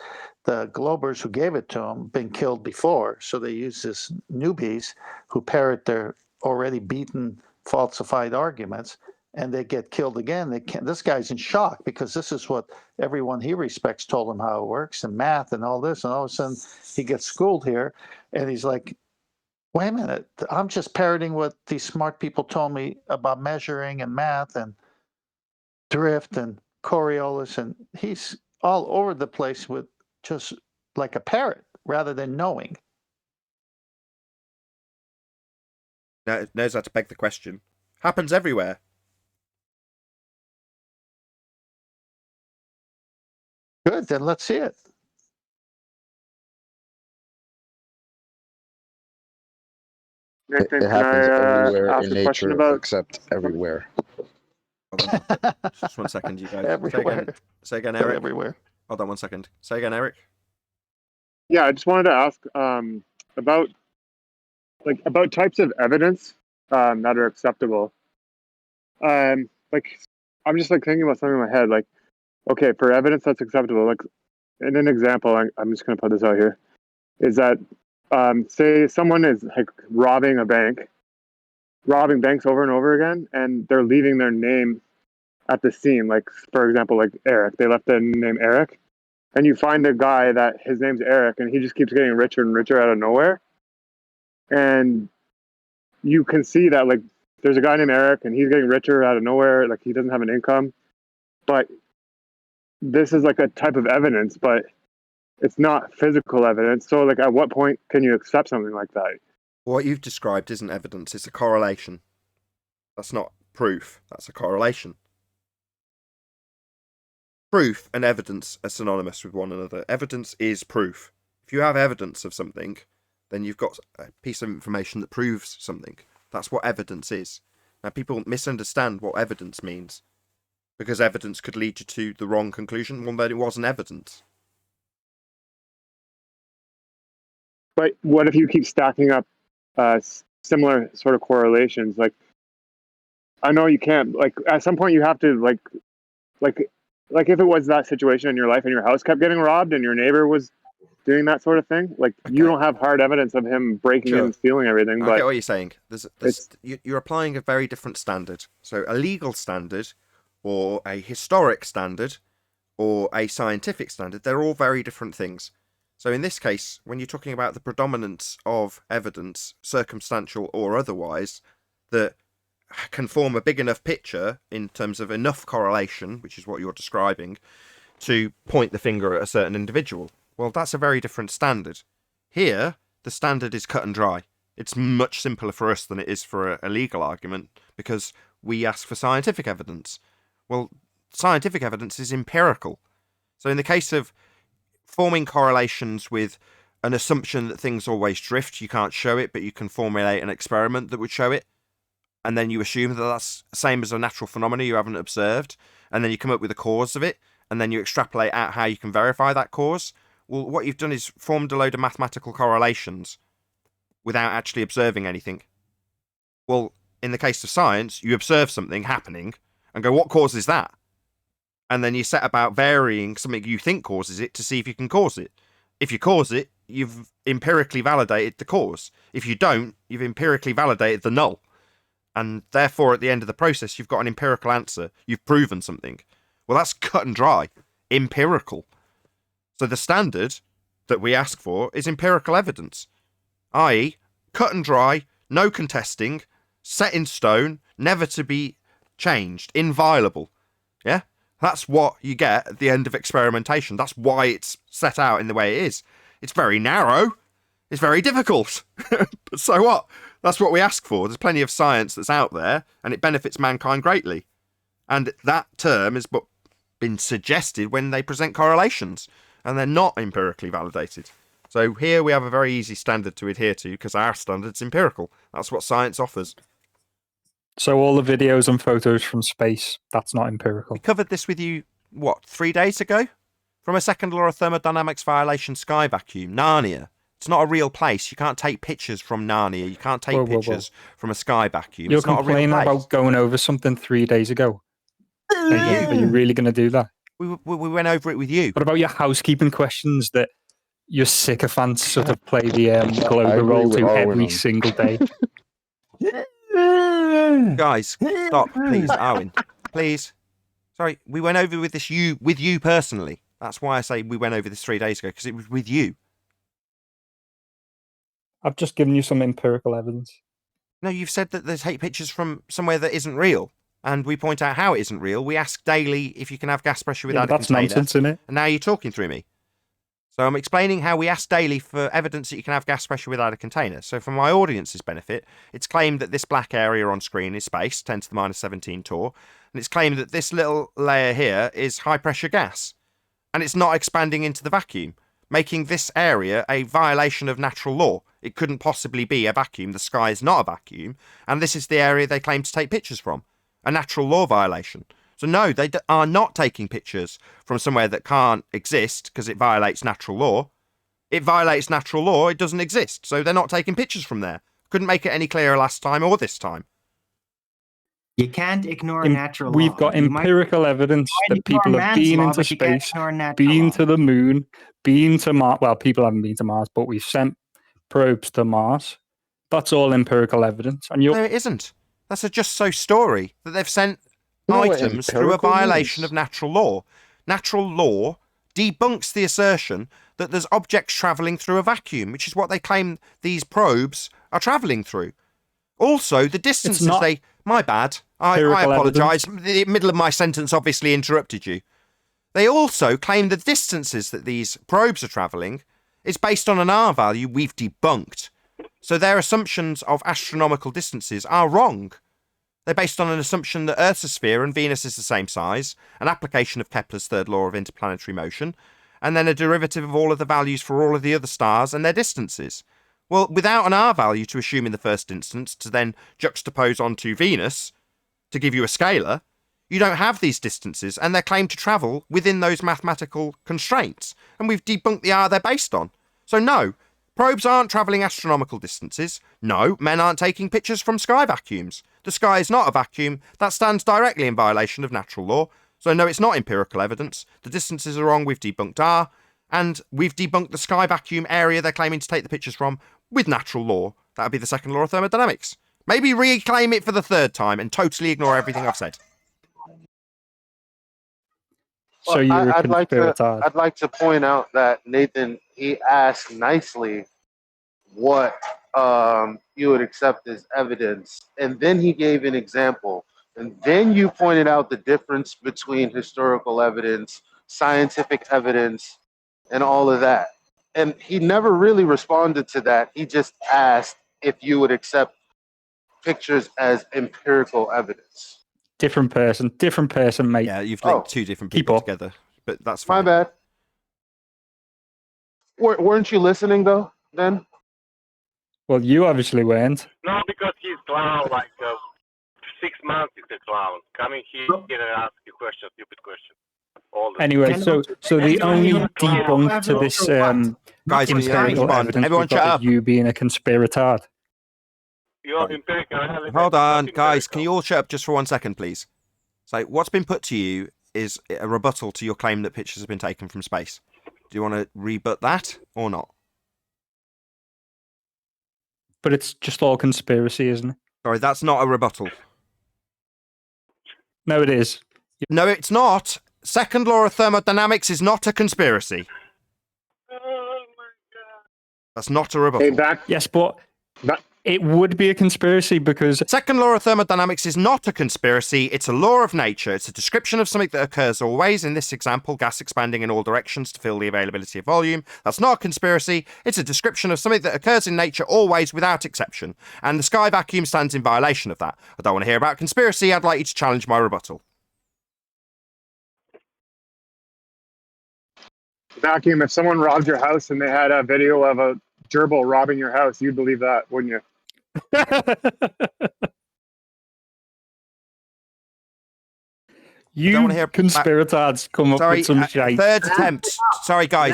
the Globers who gave it to him been killed before. So they use this newbies who parrot their already beaten, falsified arguments, and they get killed again. They can't. This guy's in shock, because this is what everyone he respects told him how it works, and math and all this, and all of a sudden he gets schooled here, and he's like, wait a minute, I'm just parroting what these smart people told me about measuring and math and drift and Coriolis, and he's all over the place with just like a parrot rather than knowing. Now, knows how to beg the question. Happens everywhere. Good, then let's see it. Nathan, It can happens everywhere ask in a question nature, about? except everywhere. Hold on. Just 1 second, you guys. Everywhere. Say again, They're Eric. everywhere. Hold on 1 second. Say again, Eric. Yeah, I just wanted to ask about types of evidence that are acceptable. Like, I'm just like thinking about something in my head. Like, okay, for evidence that's acceptable, like in an example, I'm just gonna put this out here, is that say someone is like robbing banks over and over again, and they're leaving their name at the scene. Like, for example, like Eric, they left the name Eric, and you find a guy that his name's Eric, and he just keeps getting richer and richer out of nowhere, and you can see that like there's a guy named Eric, and he's getting richer out of nowhere. Like, he doesn't have an income, but this is like a type of evidence, but it's not physical evidence. So like, at what point can you accept something like that? What you've described isn't evidence, it's a correlation. That's not proof. That's a correlation. Proof and evidence are synonymous with one another. Evidence is proof. If you have evidence of something, then you've got a piece of information that proves something. That's what evidence is. Now, people misunderstand what evidence means, because evidence could lead you to the wrong conclusion, one that it wasn't evidence. But what if you keep stacking up similar sort of correlations? Like, I know you can't. Like, at some point, you have to like if it was that situation in your life and your house kept getting robbed and your neighbor was doing that sort of thing, like you don't have hard evidence of him breaking in and stealing everything. I get what you're saying. You're applying a very different standard. So a legal standard, or a historic standard, or a scientific standard, they're all very different things. So in this case, when you're talking about the predominance of evidence, circumstantial or otherwise, that can form a big enough picture in terms of enough correlation, which is what you're describing, to point the finger at a certain individual. Well, that's a very different standard. Here, the standard is cut and dry. It's much simpler for us than it is for a legal argument, because we ask for scientific evidence. Well, scientific evidence is empirical. So in the case of forming correlations with an assumption that things always drift, you can't show it, but you can formulate an experiment that would show it, and then you assume that that's the same as a natural phenomenon you haven't observed, and then you come up with a cause of it, and then you extrapolate out how you can verify that cause. Well, what you've done is formed a load of mathematical correlations without actually observing anything. Well, in the case of science, you observe something happening and go, what causes that? And then you set about varying something you think causes it to see if you can cause it. If you cause it, you've empirically validated the cause. If you don't, you've empirically validated the null. And therefore, at the end of the process, you've got an empirical answer. You've proven something. Well, that's cut and dry. Empirical. So the standard that we ask for is empirical evidence, i.e. cut and dry, no contesting, set in stone, never to be changed, inviolable. Yeah? That's what you get at the end of experimentation. That's why it's set out in the way it is. It's very narrow. It's very difficult. But so what? That's what we ask for. There's plenty of science that's out there, and it benefits mankind greatly. And that term has been suggested when they present correlations, and they're not empirically validated. So here we have a very easy standard to adhere to, because our standard's empirical. That's what science offers. So all the videos and photos from space, that's not empirical. We covered this with you, 3 days ago? From a second law of thermodynamics violation sky vacuum, Narnia. It's not a real place. You can't take pictures from Narnia. You can't take pictures from a sky vacuum. You're it's not a real complaining place. about going over something 3 days ago. Are you really going to do that? We went over it with you. What about your housekeeping questions that your sycophants sort of play the global role to every single day? Guys, stop, please, Arwin. Please. Sorry, we went over with this with you personally. That's why I say we went over this 3 days ago, because it was with you. I've just given you some empirical evidence. No, you've said that they take pictures from somewhere that isn't real, and we point out how it isn't real. We ask daily if you can have gas pressure without a container. That's nonsense, isn't it? And now you're talking through me. So I'm explaining how we ask daily for evidence that you can have gas pressure without a container. So for my audience's benefit, it's claimed that this black area on screen is space, 10 to the minus 17 torr, and it's claimed that this little layer here is high pressure gas, and it's not expanding into the vacuum, making this area a violation of natural law. It couldn't possibly be a vacuum. The sky is not a vacuum, and this is the area they claim to take pictures from. A natural law violation. So no, they are not taking pictures from somewhere that can't exist because it violates natural law. It violates natural law, it doesn't exist. So they're not taking pictures from there. Couldn't make it any clearer last time or this time. You can't ignore natural law. We've got empirical evidence that people have been into space, been to the moon, been to Mars. Well, people haven't been to Mars, but we've sent probes to Mars. That's all empirical evidence. And No, it isn't. That's a just so story that they've sent items through a violation of natural law. Natural law debunks the assertion that there's objects travelling through a vacuum, which is what they claim these probes are travelling through. Also, the distances they... My bad. I apologise. The middle of my sentence obviously interrupted you. They also claim the distances that these probes are travelling is based on an R value we've debunked. So their assumptions of astronomical distances are wrong. They're based on an assumption that Earth's a sphere and Venus is the same size, an application of Kepler's third law of interplanetary motion, and then a derivative of all of the values for all of the other stars and their distances. Well, without an R value to assume in the first instance, to then juxtapose onto Venus to give you a scalar, you don't have these distances, and they're claimed to travel within those mathematical constraints. And we've debunked the R they're based on. So no, probes aren't travelling astronomical distances. No, men aren't taking pictures from sky vacuums. The sky is not a vacuum. That stands directly in violation of natural law. So no, it's not empirical evidence. The distances are wrong. We've debunked R. And we've debunked the sky vacuum area they're claiming to take the pictures from with natural law. That would be the second law of thermodynamics. Maybe reclaim it for the third time and totally ignore everything I've said. So I'd like to point out that Nathan, he asked nicely what you would accept as evidence, and then he gave an example, and then you pointed out the difference between historical evidence, scientific evidence, and all of that. And he never really responded to that. He just asked if you would accept pictures as empirical evidence. Different person, mate. Yeah, you've linked two different people together, but that's fine. My bad. Weren't you listening, though, then? Well, you obviously weren't. No, because he's clown, like 6 months he's a clown. Coming here and ask you questions, stupid questions. Anyway, so the only debunk to this guys, empirical evidence everyone shut up. You being a conspirator. Hold on, guys, can you all shut up just for 1 second, please? So what's been put to you is a rebuttal to your claim that pictures have been taken from space. Do you want to rebut that or not? But it's just all conspiracy, isn't it? Sorry, that's not a rebuttal. No, it is. No, it's not. Second law of thermodynamics is not a conspiracy. That's not a rebuttal. Yes, but it would be a conspiracy because... Second law of thermodynamics is not a conspiracy. It's a law of nature. It's a description of something that occurs always. In this example, gas expanding in all directions to fill the availability of volume. That's not a conspiracy. It's a description of something that occurs in nature always without exception. And the sky vacuum stands in violation of that. I don't want to hear about conspiracy. I'd like you to challenge my rebuttal. Vacuum, if someone robbed your house and they had a video of a gerbil robbing your house, you'd believe that, wouldn't you? You don't want to hear conspirators come up with some shit. Third attempt. Sorry, guys,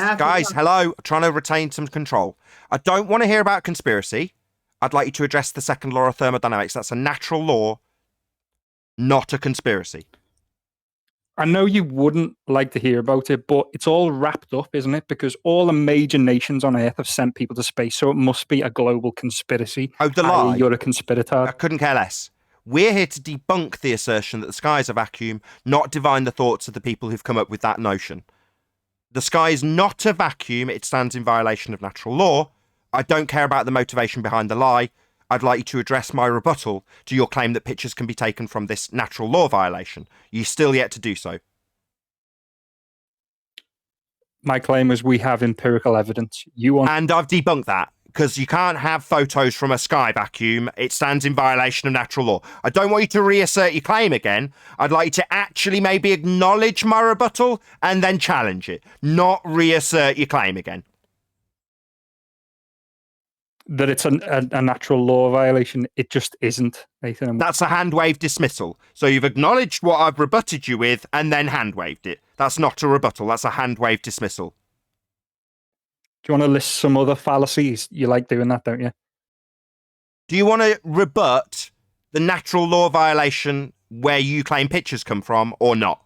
hello. I'm trying to retain some control. I don't want to hear about conspiracy. I'd like you to address the second law of thermodynamics. That's a natural law, not a conspiracy. I know you wouldn't like to hear about it, but it's all wrapped up, isn't it? Because all the major nations on Earth have sent people to space, so it must be a global conspiracy. Oh, the lie. You're a conspirator. I couldn't care less. We're here to debunk the assertion that the sky is a vacuum, not divine the thoughts of the people who've come up with that notion. The sky is not a vacuum. It stands in violation of natural law. I don't care about the motivation behind the lie. I'd like you to address my rebuttal to your claim that pictures can be taken from this natural law violation. You're still yet to do so. My claim is we have empirical evidence. And I've debunked that, because you can't have photos from a sky vacuum. It stands in violation of natural law. I don't want you to reassert your claim again. I'd like you to actually maybe acknowledge my rebuttal and then challenge it, not reassert your claim again. That it's a natural law violation. It just isn't, Nathan. That's a hand-wave dismissal. So you've acknowledged what I've rebutted you with and then hand-waved it. That's not a rebuttal. That's a hand-wave dismissal. Do you want to list some other fallacies? You like doing that, don't you? Do you want to rebut the natural law violation where you claim pictures come from or not?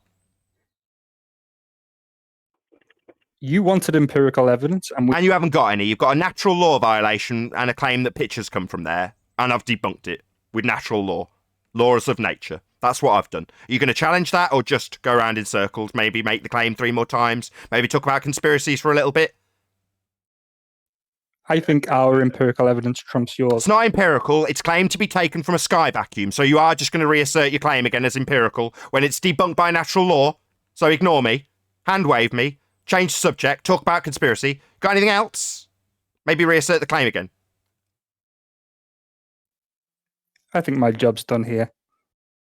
You wanted empirical evidence. And you haven't got any. You've got a natural law violation and a claim that pictures come from there. And I've debunked it with natural law. Laws of nature. That's what I've done. Are you going to challenge that or just go around in circles? Maybe make the claim 3 more times? Maybe talk about conspiracies for a little bit? I think our empirical evidence trumps yours. It's not empirical. It's claimed to be taken from a sky vacuum. So you are just going to reassert your claim again as empirical when it's debunked by natural law. So ignore me. Hand wave me. Change the subject. Talk about conspiracy. Got anything else? Maybe reassert the claim again. I think my job's done here.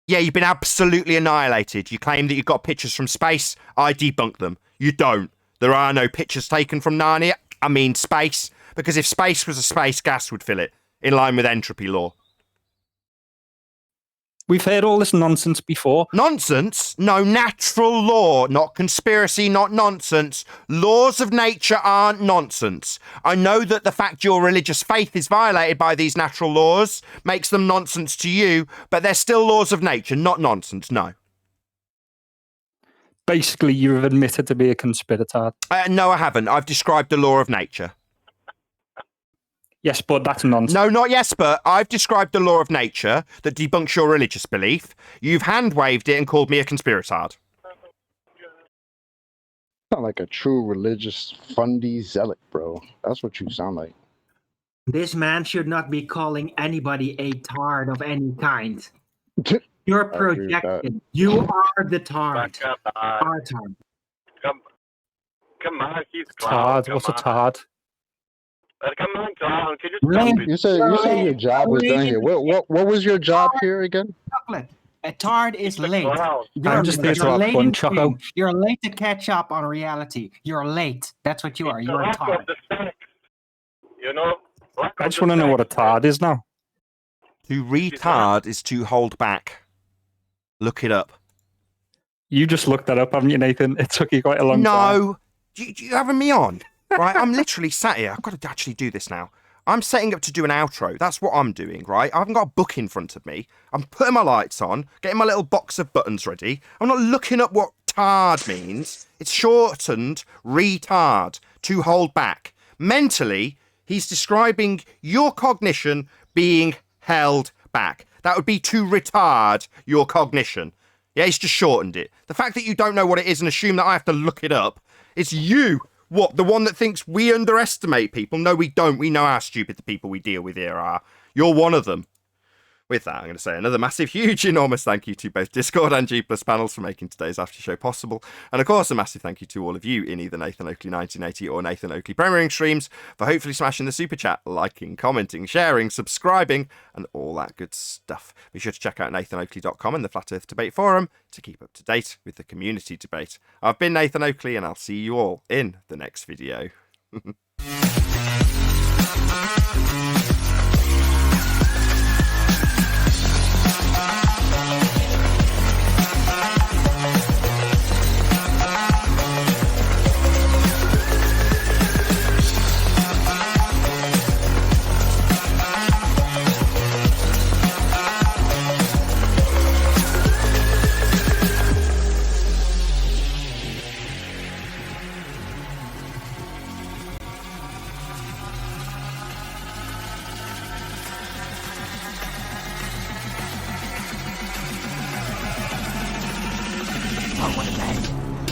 Yeah, you've been absolutely annihilated. You claim that you've got pictures from space. I debunk them. You don't. There are no pictures taken from Narnia. I mean space. Because if space was a space, gas would fill it, in line with entropy law. We've heard all this nonsense before. Nonsense? No, natural law, not conspiracy, not nonsense. Laws of nature aren't nonsense. I know that the fact your religious faith is violated by these natural laws makes them nonsense to you, but they're still laws of nature, not nonsense, no. Basically, you've admitted to be a conspirator. No, I haven't. I've described the law of nature. Yes, but that's nonsense. No, not yes, but I've described the law of nature that debunks your religious belief. You've hand-waved it and called me a conspiratard. Sound like a true religious fundy zealot, bro. That's what you sound like. This man should not be calling anybody a tard of any kind. You're projected. You are the tard. Our tard. Come on, he's clown. Tard? What's a tard? Come on, clown. Can you You said your job was done here. What was your job here again? Chocolate. A tard is late. I'm just here to have fun, Choco. You're late to catch up on reality. You're late. That's what you are. You're a tard. You know? I just want to know what a tard is now. To retard is to hold back. Look it up. You just looked that up, haven't you, Nathan? It took you quite a long time. No. You having me on? Right, I'm literally sat here. I've got to actually do this now. I'm setting up to do an outro. That's what I'm doing, right? I haven't got a book in front of me. I'm putting my lights on, getting my little box of buttons ready. I'm not looking up what tard means. It's shortened retard, to hold back. Mentally, he's describing your cognition being held back. That would be to retard your cognition. Yeah, he's just shortened it. The fact that you don't know what it is and assume that I have to look it up, it's you. What, the one that thinks we underestimate people? No, we don't. We know how stupid the people we deal with here are. You're one of them. With that, I'm going to say another massive, huge, enormous thank you to both Discord and G+ panels for making today's after show possible. And of course, a massive thank you to all of you in either Nathan Oakley 1980 or Nathan Oakley premiering streams for hopefully smashing the super chat, liking, commenting, sharing, subscribing, and all that good stuff. Be sure to check out nathanoakley.com and the Flat Earth Debate Forum to keep up to date with the community debate. I've been Nathan Oakley, and I'll see you all in the next video.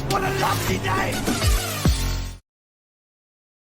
What a lovely day!